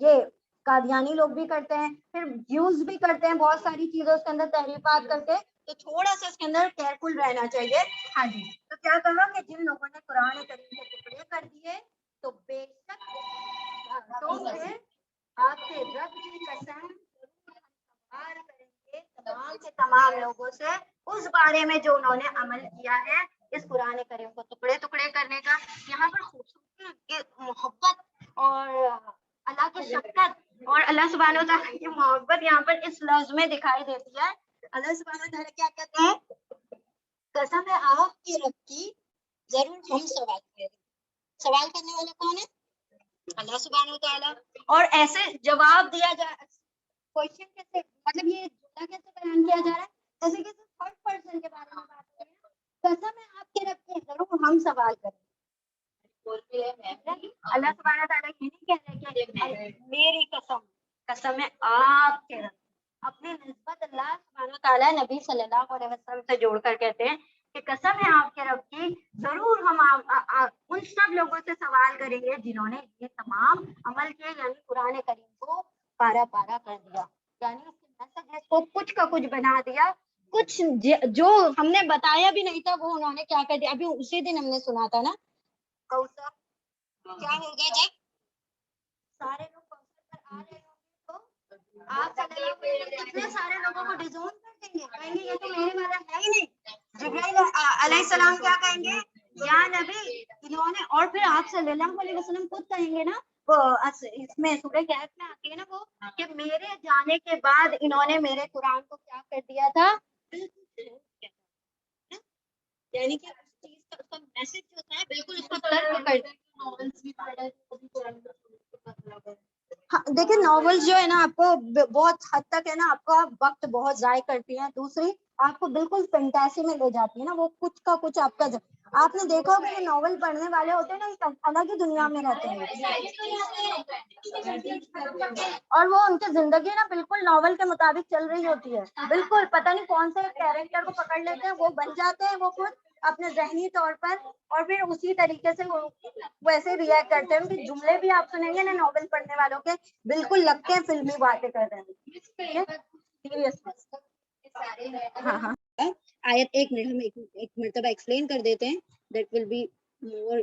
یہ قادیانی لوگ بھی کرتے ہیں, پھر یوز بھی کرتے ہیں بہت ساری چیزیں اس کے اندر تحریفات کر کے, تو تھوڑا سا اس کے اندر کیئرفل رہنا چاہیے. ہاں جی, تو کیا کہا کہ جن لوگوں نے قرآن کریم کے ٹکڑے کر دیے تو بے شک تو پھر آپ کے رب کی قسم کریں گے تمام کے تمام لوگوں سے اس بارے میں جو انہوں نے عمل کیا ہے اس قرآن کریم کو ٹکڑے ٹکڑے کرنے کا. یہاں پر خوبصورتی, محبت اور اللہ کی شفقت اور اللہ سبحانہ و تعالیٰ کی محبت یہاں پر اس لفظ میں دکھائی دیتی ہے. اللہ سبحانہ و تعالیٰ کیا کہتے ہیں, قسم ہے آپ کی رب کی ضرور ہم سوال کریں گے. سوال کرنے والا کون ہے, اللہ سبحانہ و تعالیٰ. اور ایسے جواب دیا جائے, کوشچن کیسے, مطلب یہ جملہ کیسے بیان کیا جا رہا ہے, جیسے کہ تھرڈ پرسن کے بارے میں بات کریں, قسم ہے آپ کے رب کی ضرور ہم سوال کریں. اللہ سبحانہ تعالیٰ یہ نہیں کہہ رہے کہ میری قسم, قسم ہے آپ کے رب. اپنی نسبت اللہ سبحانہ تعالیٰ نبی صلی اللہ علیہ وسلم سے جوڑ کر کہتے ہیں کہ قسم ہے آپ کے رب کی ضرور ہم ان سب لوگوں سے سوال کریں گے جنہوں نے یہ تمام عمل کیے, یعنی قرآن کریم کو پارا پارا کر دیا, یعنی اس کے میسج کو کچھ کا کچھ بنا دیا. کچھ جو ہم نے بتایا بھی نہیں تھا وہ انہوں نے کیا کر دیا. ابھی اسی دن ہم نے سنا تھا نا, کوثر کیا ہوگا جب سارے لوگ کوثر پر آ رہے ہوں گے تو آپ صلی اللہ علیہ وسلم کتنے سارے لوگوں کو ڈیزون کر دیں گے, کہیں گے یہ تو میرے والا ہے ہی نہیں. جبرائیل علیہ السلام کیا کہیں گے, یا نبی انہوں نے, اور پھر آپ صلی اللہ علیہ وسلم خود کہیں گے نا, اس میں سورہ کہف میں آتی ہے نا وہ, کہ میرے جانے کے بعد انہوں نے میرے قرآن کو کیا کر دیا تھا, یعنی کہ اس چیز کا اس کا میسج جو ہوتا ہے بالکل اس کو ترک کر ہاں. دیکھیں ناولز جو ہے نا آپ کو بہت حد تک ہے نا آپ کا وقت بہت ضائع کرتی ہیں. دوسری آپ کو بالکل فینٹیسی میں لے جاتی ہے نا, وہ کچھ کا کچھ آپ کا آپ نے دیکھا ہوگا یہ ناول پڑھنے والے ہوتے ہیں نا, ایک الگ ہی دنیا میں رہتے ہیں, اور وہ ان کی زندگی نا بالکل ناول کے مطابق چل رہی ہوتی ہے. بالکل پتہ نہیں کون سے کیریکٹر کو پکڑ لیتے ہیں, وہ بن جاتے ہیں وہ خود اپنے ذہنی طور پر, اور پھر اسی طریقے سے وہ ویسے ریئیکٹ کرتے ہیں. کہ جملے بھی آپ سنیں گے نا ناول پڑھنے والوں کے, بالکل لگتے ہیں فلمی باتیں کر رہے ہیں. ہاں ہاں, آیت ایک منٹ ہم ایک مرتبہ ایکسپلین کر دیتے ہیں, دیٹ ول بی مور.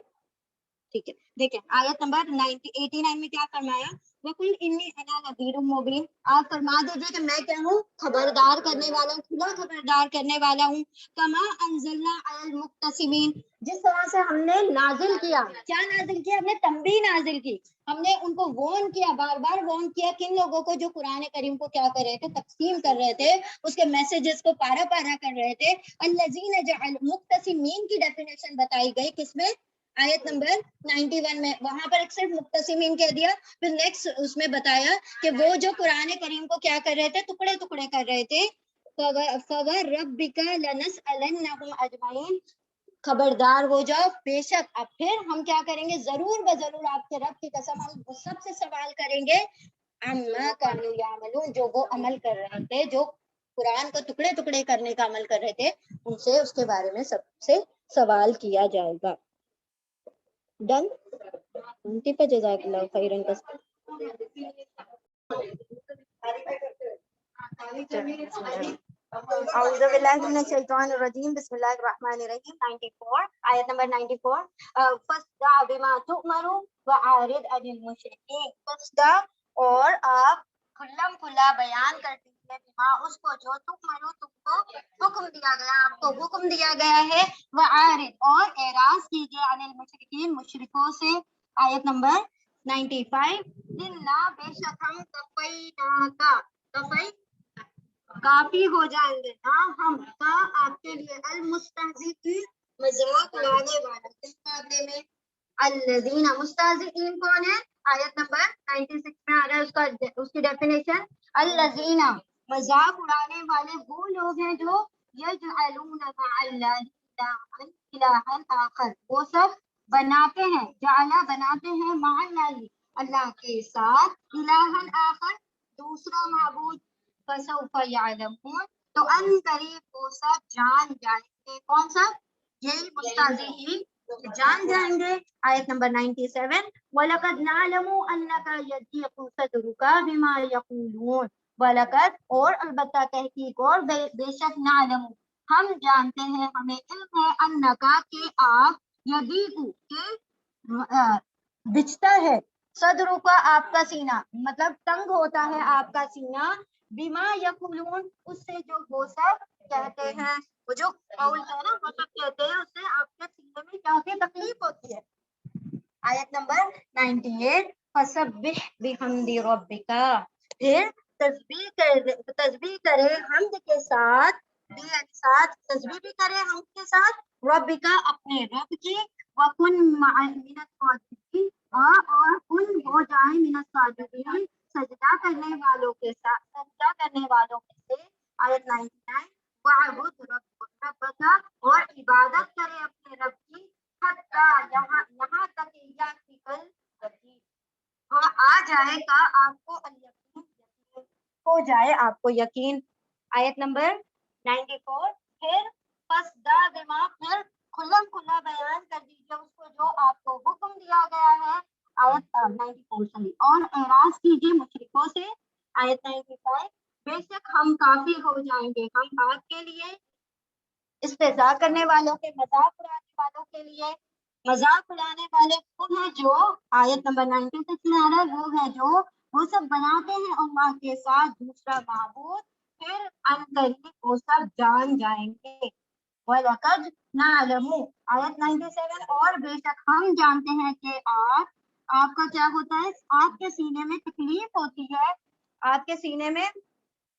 ٹھیک ہے, دیکھیں آیت نمبر 89 میں کیا فرمایا, وَقُلْ إِنِّي أَنَا نَذِيرٌ مُبِينٌ. آپ فرما دیجیے کہ میں کیا ہوں, خبردار کرنے والا ہوں, کھلا خبردار کرنے والا ہوں. کما انزلنا علی المقتسمین, جس طرح سے ہم نے نازل کیا، کیا نازل کیا؟ ہم نے تنبیہ نازل کی، ہم نے ان کو وارن کیا، بار بار وارن کیا کن لوگوں کو جو قرآن کریم کو کیا کر رہے تھے؟ تقسیم کر رہے تھے، اس کے میسیجز کو پارا پارا کر رہے تھے۔ الذین جعلوا مقتسمین کی ڈیفینیشن بتائی گئی کس میں؟ آیت نمبر 91 میں۔ وہاں پر ایک صرف مقتسمین کہہ دیا، پھر نیکسٹ اس میں بتایا کہ وہ جو قرآن کریم کو کیا کر رہے تھے؟ ٹکڑے ٹکڑے کر رہے تھے۔ فَوَرَبِّكَ لَنَسْأَلَنَّهُمْ أَجْمَعِينَ، خبردار ہو جاؤ، بے شک اب پھر ہم کیا کریں گے؟ ضرور بضرور آپ کے رب کی قسم ہم سب سے سوال کریں گے، عَمَّا كَانُوا يَعْمَلُونَ، جو وہ عمل کر رہے تھے، جو قرآن کو ٹکڑے ٹکڑے کرنے کا عمل کر رہے تھے، ان سے اس کے بارے میں سب سے سوال کیا جائے گا۔ ڈن؟ پہ جزاک اللہ خیرن۔ اعوذ باللہ من الشیطان الرجیم، بسم اللہ الرحمن الرحیم۔ 94 آیت نمبر 94، فَاسْدَعْ بِمَا تُؤْمَرُ وَأَعْرِضْ عَنِ الْمُشْرِكِينَ۔ فَاسْدَعْ، اور آپ کھلم کھلا بیان کر دیجیے، بما، اس کو، جو تؤمرو، تم کو حکم دیا گیا، آپ کو حکم دیا گیا ہے، وَأَعْرِضْ، اور اعراض کیجیے، عن المشرکین، مشرکوں سے۔ آیت نمبر 95، اِنَّا، بے شک ہم، کفیناکا، کفی، کافی ہو جائیں گے، ہاں ہم، کا آپ کے لیے، المستہزئین، مذاق اڑانے والا، کس معاملے میں؟ الذین، مستہزئین کون ہے؟ آیت نمبر 96 میں آ رہا ہے اس کی ڈیفینیشن، الذین، مذاق اڑانے والے وہ لوگ ہیں جو یجعلون مع اللہ الہا آخر، وہ سب بناتے ہیں، جعلا، بناتے ہیں، مع اللہ، اللہ کے ساتھ، الہا آخر، دوسرا معبود، فسوف یعلمون، تو ان قریب وہ سب جان جائیں گے۔ کون سا؟ یہی مستہزئین جان جائیں گے۔ آیت نمبر 97، وَلَقَدْ نَعْلَمُ أَنَّكَ يَضِيقُ صَدْرُكَ بِمَا يَقُولُونَ، وَلَقَدْ، اور البتہ، تحقیق، اور بے شک، نعلم، ہم جانتے ہیں، ہمیں علم ہے، انکا، کہ آپ، یضیق، کہ بچتا ہے، صدر کا، آپ کا سینہ، مطلب تنگ ہوتا ہے آپ کا سینہ، بما یقولون، اس سے جو وہ سب کہتے ہیں، وہ جو قول ہے نا، وہ سب کہتے ہیں، اس سے آپ کے سینے میں کافی تکلیف ہوتی ہے۔ آیت نمبر 98، فسبح بحمد ربک، پھر تسبیح کرے حمد کے ساتھ، ساتھ تسبیح بھی کرے حمد کے ساتھ، ربک، اپنے رب کی، وکن من الساجدین، اور کن، ہو جائے، من الساجدین، سجدہ کرنے والوں کے ساتھ، سجدہ کرنے والوں میں سے۔ آیت 99، وَاعْبُدْ رَبَّكَ، اور عبادت کرے اپنے رب کی، حتی، یہاں تک، یاتیکل یقین، ہاں آ جائے گا آپ کو الیقین، یقین ہو جائے آپ کو یقین۔ آیت نمبر 94، پھر فَاسْدَعْ بِمَا، پھر کھلم کھلا بیان کر دیجیے اس کو جو آپ کو حکم دیا گیا ہے۔ آیت 94، اور اعراض کیجیے مشرکوں سے۔ آیت 95، بے شک ہم کافی ہو جائیں گے، ہم آپ کے لیے، استہزاء کرنے والوں کے، مذاق اڑانے والوں کے لیے۔ مذاق اڑانے والے وہ ہیں جو، آیت نمبر 96 میں آ رہا ہے، وہ ہے جو وہ سب بناتے ہیں اللہ کے ساتھ دوسرا معبود، پھر ان قریب وہ سب جان جائیں گے۔ وَلَقَدْ نَعْلَمُ، آیت 97، اور بے شک ہم جانتے ہیں کہ آپ کا کیا ہوتا ہے؟ آپ کے سینے میں تکلیف ہوتی ہے، آپ کے سینے میں،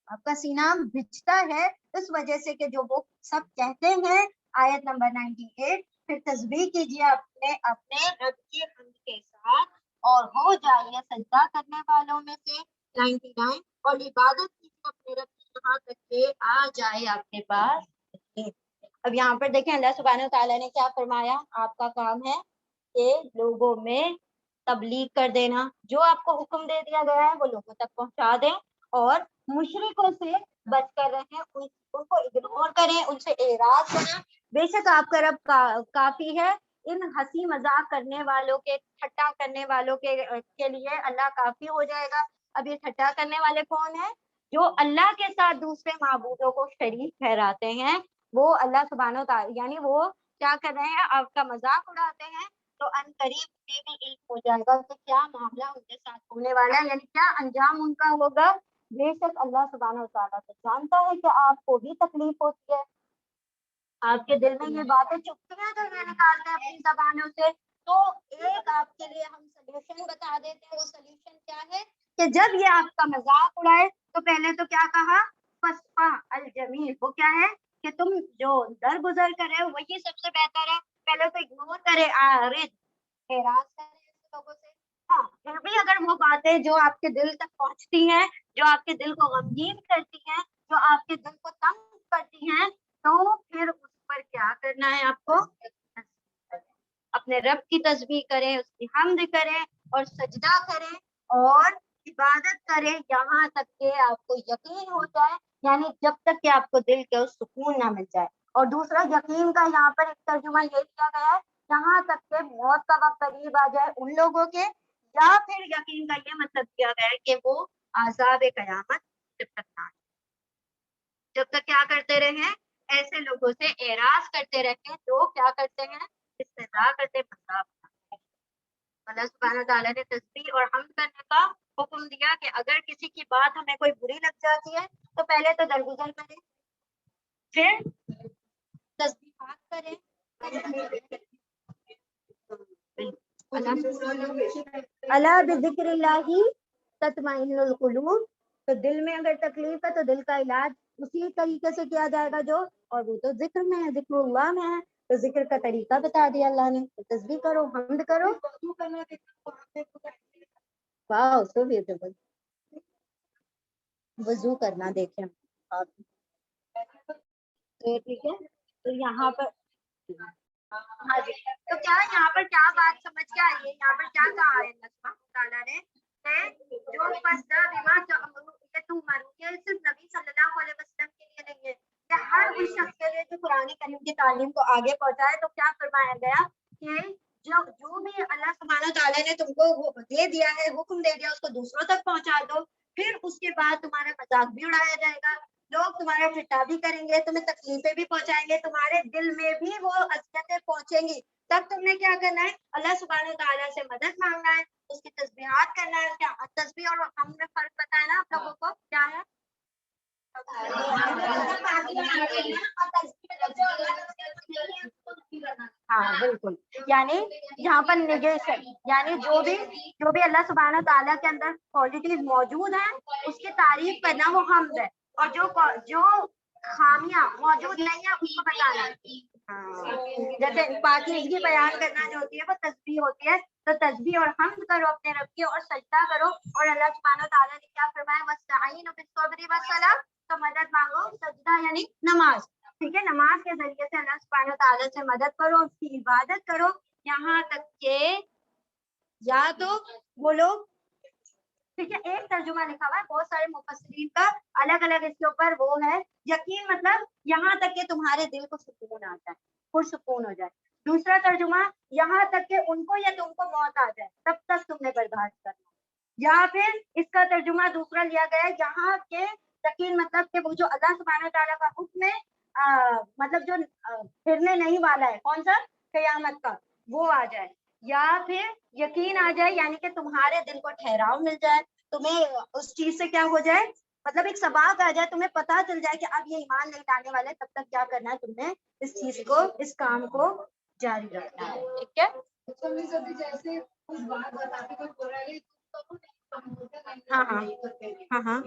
آپ کا سینہ بھجتا ہے اس وجہ سے کہ جو وہ سب کہتے ہیں۔ آیت نمبر 98، پھر تسبیح کیجیے اپنے رب کی حمد کے ساتھ، اور ہو جائیے سجدہ کرنے والوں میں سے۔ 99، اور عبادت کیجیے اپنے رب کی، یہاں تک کہ آ جائے آپ کے پاس۔ اب یہاں پر دیکھیں اللہ سبحانہ وتعالیٰ نے کیا فرمایا، آپ کا کام ہے کہ لوگوں میں تبلیغ کر دینا، جو آپ کو حکم دے دیا گیا ہے وہ لوگوں تک پہنچا دیں، اور مشرکوں سے بچ کر رہیں، ان کو اگنور کریں، ان سے اعراض کریں۔ بے شک آپ کا رب کافی ہے، ان ہنسی مذاق کرنے والوں کے، ٹھٹا کرنے والوں کے لیے اللہ کافی ہو جائے گا۔ اب یہ ٹھٹا کرنے والے کون ہیں؟ جو اللہ کے ساتھ دوسرے معبودوں کو شریک ٹھہراتے ہیں، وہ اللہ سبحانہ و تعالیٰ، یعنی وہ کیا کر رہے ہیں؟ آپ کا مذاق اڑاتے ہیں، تو ان قریب یہ بھی علم ہو جائے گا کہ کیا معاملہ ان کے ساتھ ہونے والا ہے، یعنی کیا انجام ان کا ہوگا۔ بے شک اللہ سبحانہ و تعالیٰ تو جانتا ہے کہ آپ کو بھی تکلیف ہوتی ہے۔ آپ کے دل میں یہ باتیں چپتی ہیں جو یہ نکالتے ہیں اپنی زبانوں سے، تو ایک آپ کے لیے ہم سلوشن بتا دیتے ہیں. وہ سلوشن کیا ہے کہ جب یہ آپ کا مذاق اڑائے تو پہلے تو کیا کہا، فصفا الجمیل. وہ کیا ہے کہ تم جو درگزر کرے وہی سب سے بہتر ہے. پہلے تو اگنور کرے، اعراض کرے ایسے لوگوں سے. ہاں پھر بھی اگر وہ باتیں جو آپ کے دل تک پہنچتی ہیں، جو آپ کے دل کو غمگین کرتی ہیں، جو آپ کے دل کو تنگ کرتی ہیں، تو پھر اس پر کیا کرنا ہے آپ کو، اپنے رب کی تسبیح کریں، اس کی حمد کریں اور سجدہ کریں اور عبادت کریں یہاں تک کہ آپ کو یقین ہو جائے، یعنی جب تک کہ آپ کو دل کے سکون نہ مل جائے. اور دوسرا یقین کا یہاں پر ایک ترجمہ یہ کیا گیا ہے، یہاں تک کہ موت کا وقت قریب آ جائے ان لوگوں کے، یا پھر یقین کا یہ مطلب کیا گیا ہے کہ وہ عذاب قیامت جب تک نہ آئے، جب تک کیا کرتے رہیں، ایسے لوگوں سے اعراض کرتے رہیں جو کیا کرتے ہیں، استہزاء کرتے، مذاق اڑاتے ہیں. اللہ سبحانہ تعالیٰ نے تسبیح اور حمد کرنے کا حکم دیا کہ اگر کسی کی بات ہمیں کوئی بری لگ جاتی ہے تو پہلے تو درگزر کریں، پھر تسبیحات کریں. اللہ بذکر اللہ تطمئن القلوب. تو دل میں اگر تکلیف ہے تو دل کا علاج اسی طریقے سے کیا جائے گا جو، اور وہ تو ذکر میں ہے، ذکر اللہ میں ہے. تو ذکر کا طریقہ بتا دیا اللہ نے، تسبیح کرو، حمد کرو. واہ سو بیوٹیفل. وضو کرنا دیکھیں آپ، تو ٹھیک ہے. تو یہاں پر ہاں جی، تو کیا یہاں پر کیا بات سمجھ کے آئی ہے، یہاں پر کیا کہا ہے اللہ سبحانہ تعالیٰ نے کہ جو فسدہ بما کہ تو مرو، یہ صرف نبی صلی اللہ علیہ وسلم کے لیے نہیں ہے، کہ ہر اس شخص کے لیے جو قرآن کریم کی تعلیم کو آگے پہنچائے. تو کیا فرمایا گیا کہ جو بھی اللہ سبحانہ تعالیٰ نے تم کو وہ دے دیا ہے، حکم دے دیا، اس کو دوسروں تک پہنچا دو. پھر اس کے بعد تمہارا مذاق بھی اڑایا جائے گا، لوگ تمہارا ٹھٹا بھی کریں گے، تمہیں تکلیفیں بھی پہنچائیں گے، تمہارے دل میں بھی وہ اذیتیں پہنچیں گی. تب تم نے کیا کرنا ہے، اللہ سبحانہ تعالیٰ سے مدد مانگنا ہے، اس کی تسبیحات کرنا ہے. کیا تسبیح اور ہم نے فرق بتایا نا آپ لوگوں کو کیا ہے، ہاں بالکل. یعنی یہاں پر نگیشن، یعنی جو بھی اللہ سبحانہ تعالیٰ کے اندر کوالٹیز موجود ہیں اس کی تعریف کرنا وہ حمد ہے، اور جو خامیاں موجود نہیں ہیں اس کو بتانا. جیسے پاکیزگی بیان کرنا جو ہوتی ہے وہ تسبیح ہوتی ہے. تو تسبیح اور حمد کرو اپنے رب کی اور سجدہ کرو. اور اللہ سبحانہ تعالیٰ نے کیا فرمایا، وَاسْتَعِینُوا بِالصَّبْرِ وَالصَّلَاةِ. تو مدد مانگو، سجدہ یعنی نماز، ٹھیک ہے، نماز کے ذریعے سے اللہ سبحانہ تعالیٰ سے مدد کرو، اس کی عبادت کرو. یہاں تک کہ یا تو وہ لوگ، ٹھیک ہے، ایک ترجمہ لکھا ہوا ہے، بہت سارے مفسرین کا الگ الگ اس کے اوپر وہ ہے. یقین مطلب یہاں تک کہ تمہارے دل کو سکون آ جائے، پرسکون ہو جائے. دوسرا ترجمہ یہاں تک کہ ان کو یا تم کو موت آ جائے تب تک تم نے برداشت کرنا. یا پھر اس کا ترجمہ دوسرا لیا گیا ہے یہاں کے یقین مطلب کہ وہ جو اللہ سبحانہ تعالیٰ کا حکم ہے، مطلب جو پھرنے نہیں والا ہے، کون سا، قیامت کا، وہ آ جائے. یا پھر یقین آ جائے یعنی کہ تمہارے دل کو ٹھہراؤ مل جائے، تمہیں اس چیز سے کیا ہو جائے، مطلب ایک ثبات آ جائے، تمہیں پتا چل جائے کہ اب یہ ایمان نہیں لانے والے، تب تک کیا کرنا ہے، تم نے اس چیز کو، اس کام کو جاری رکھنا ہے. ٹھیک ہے. ہاں ہاں ہاں ہاں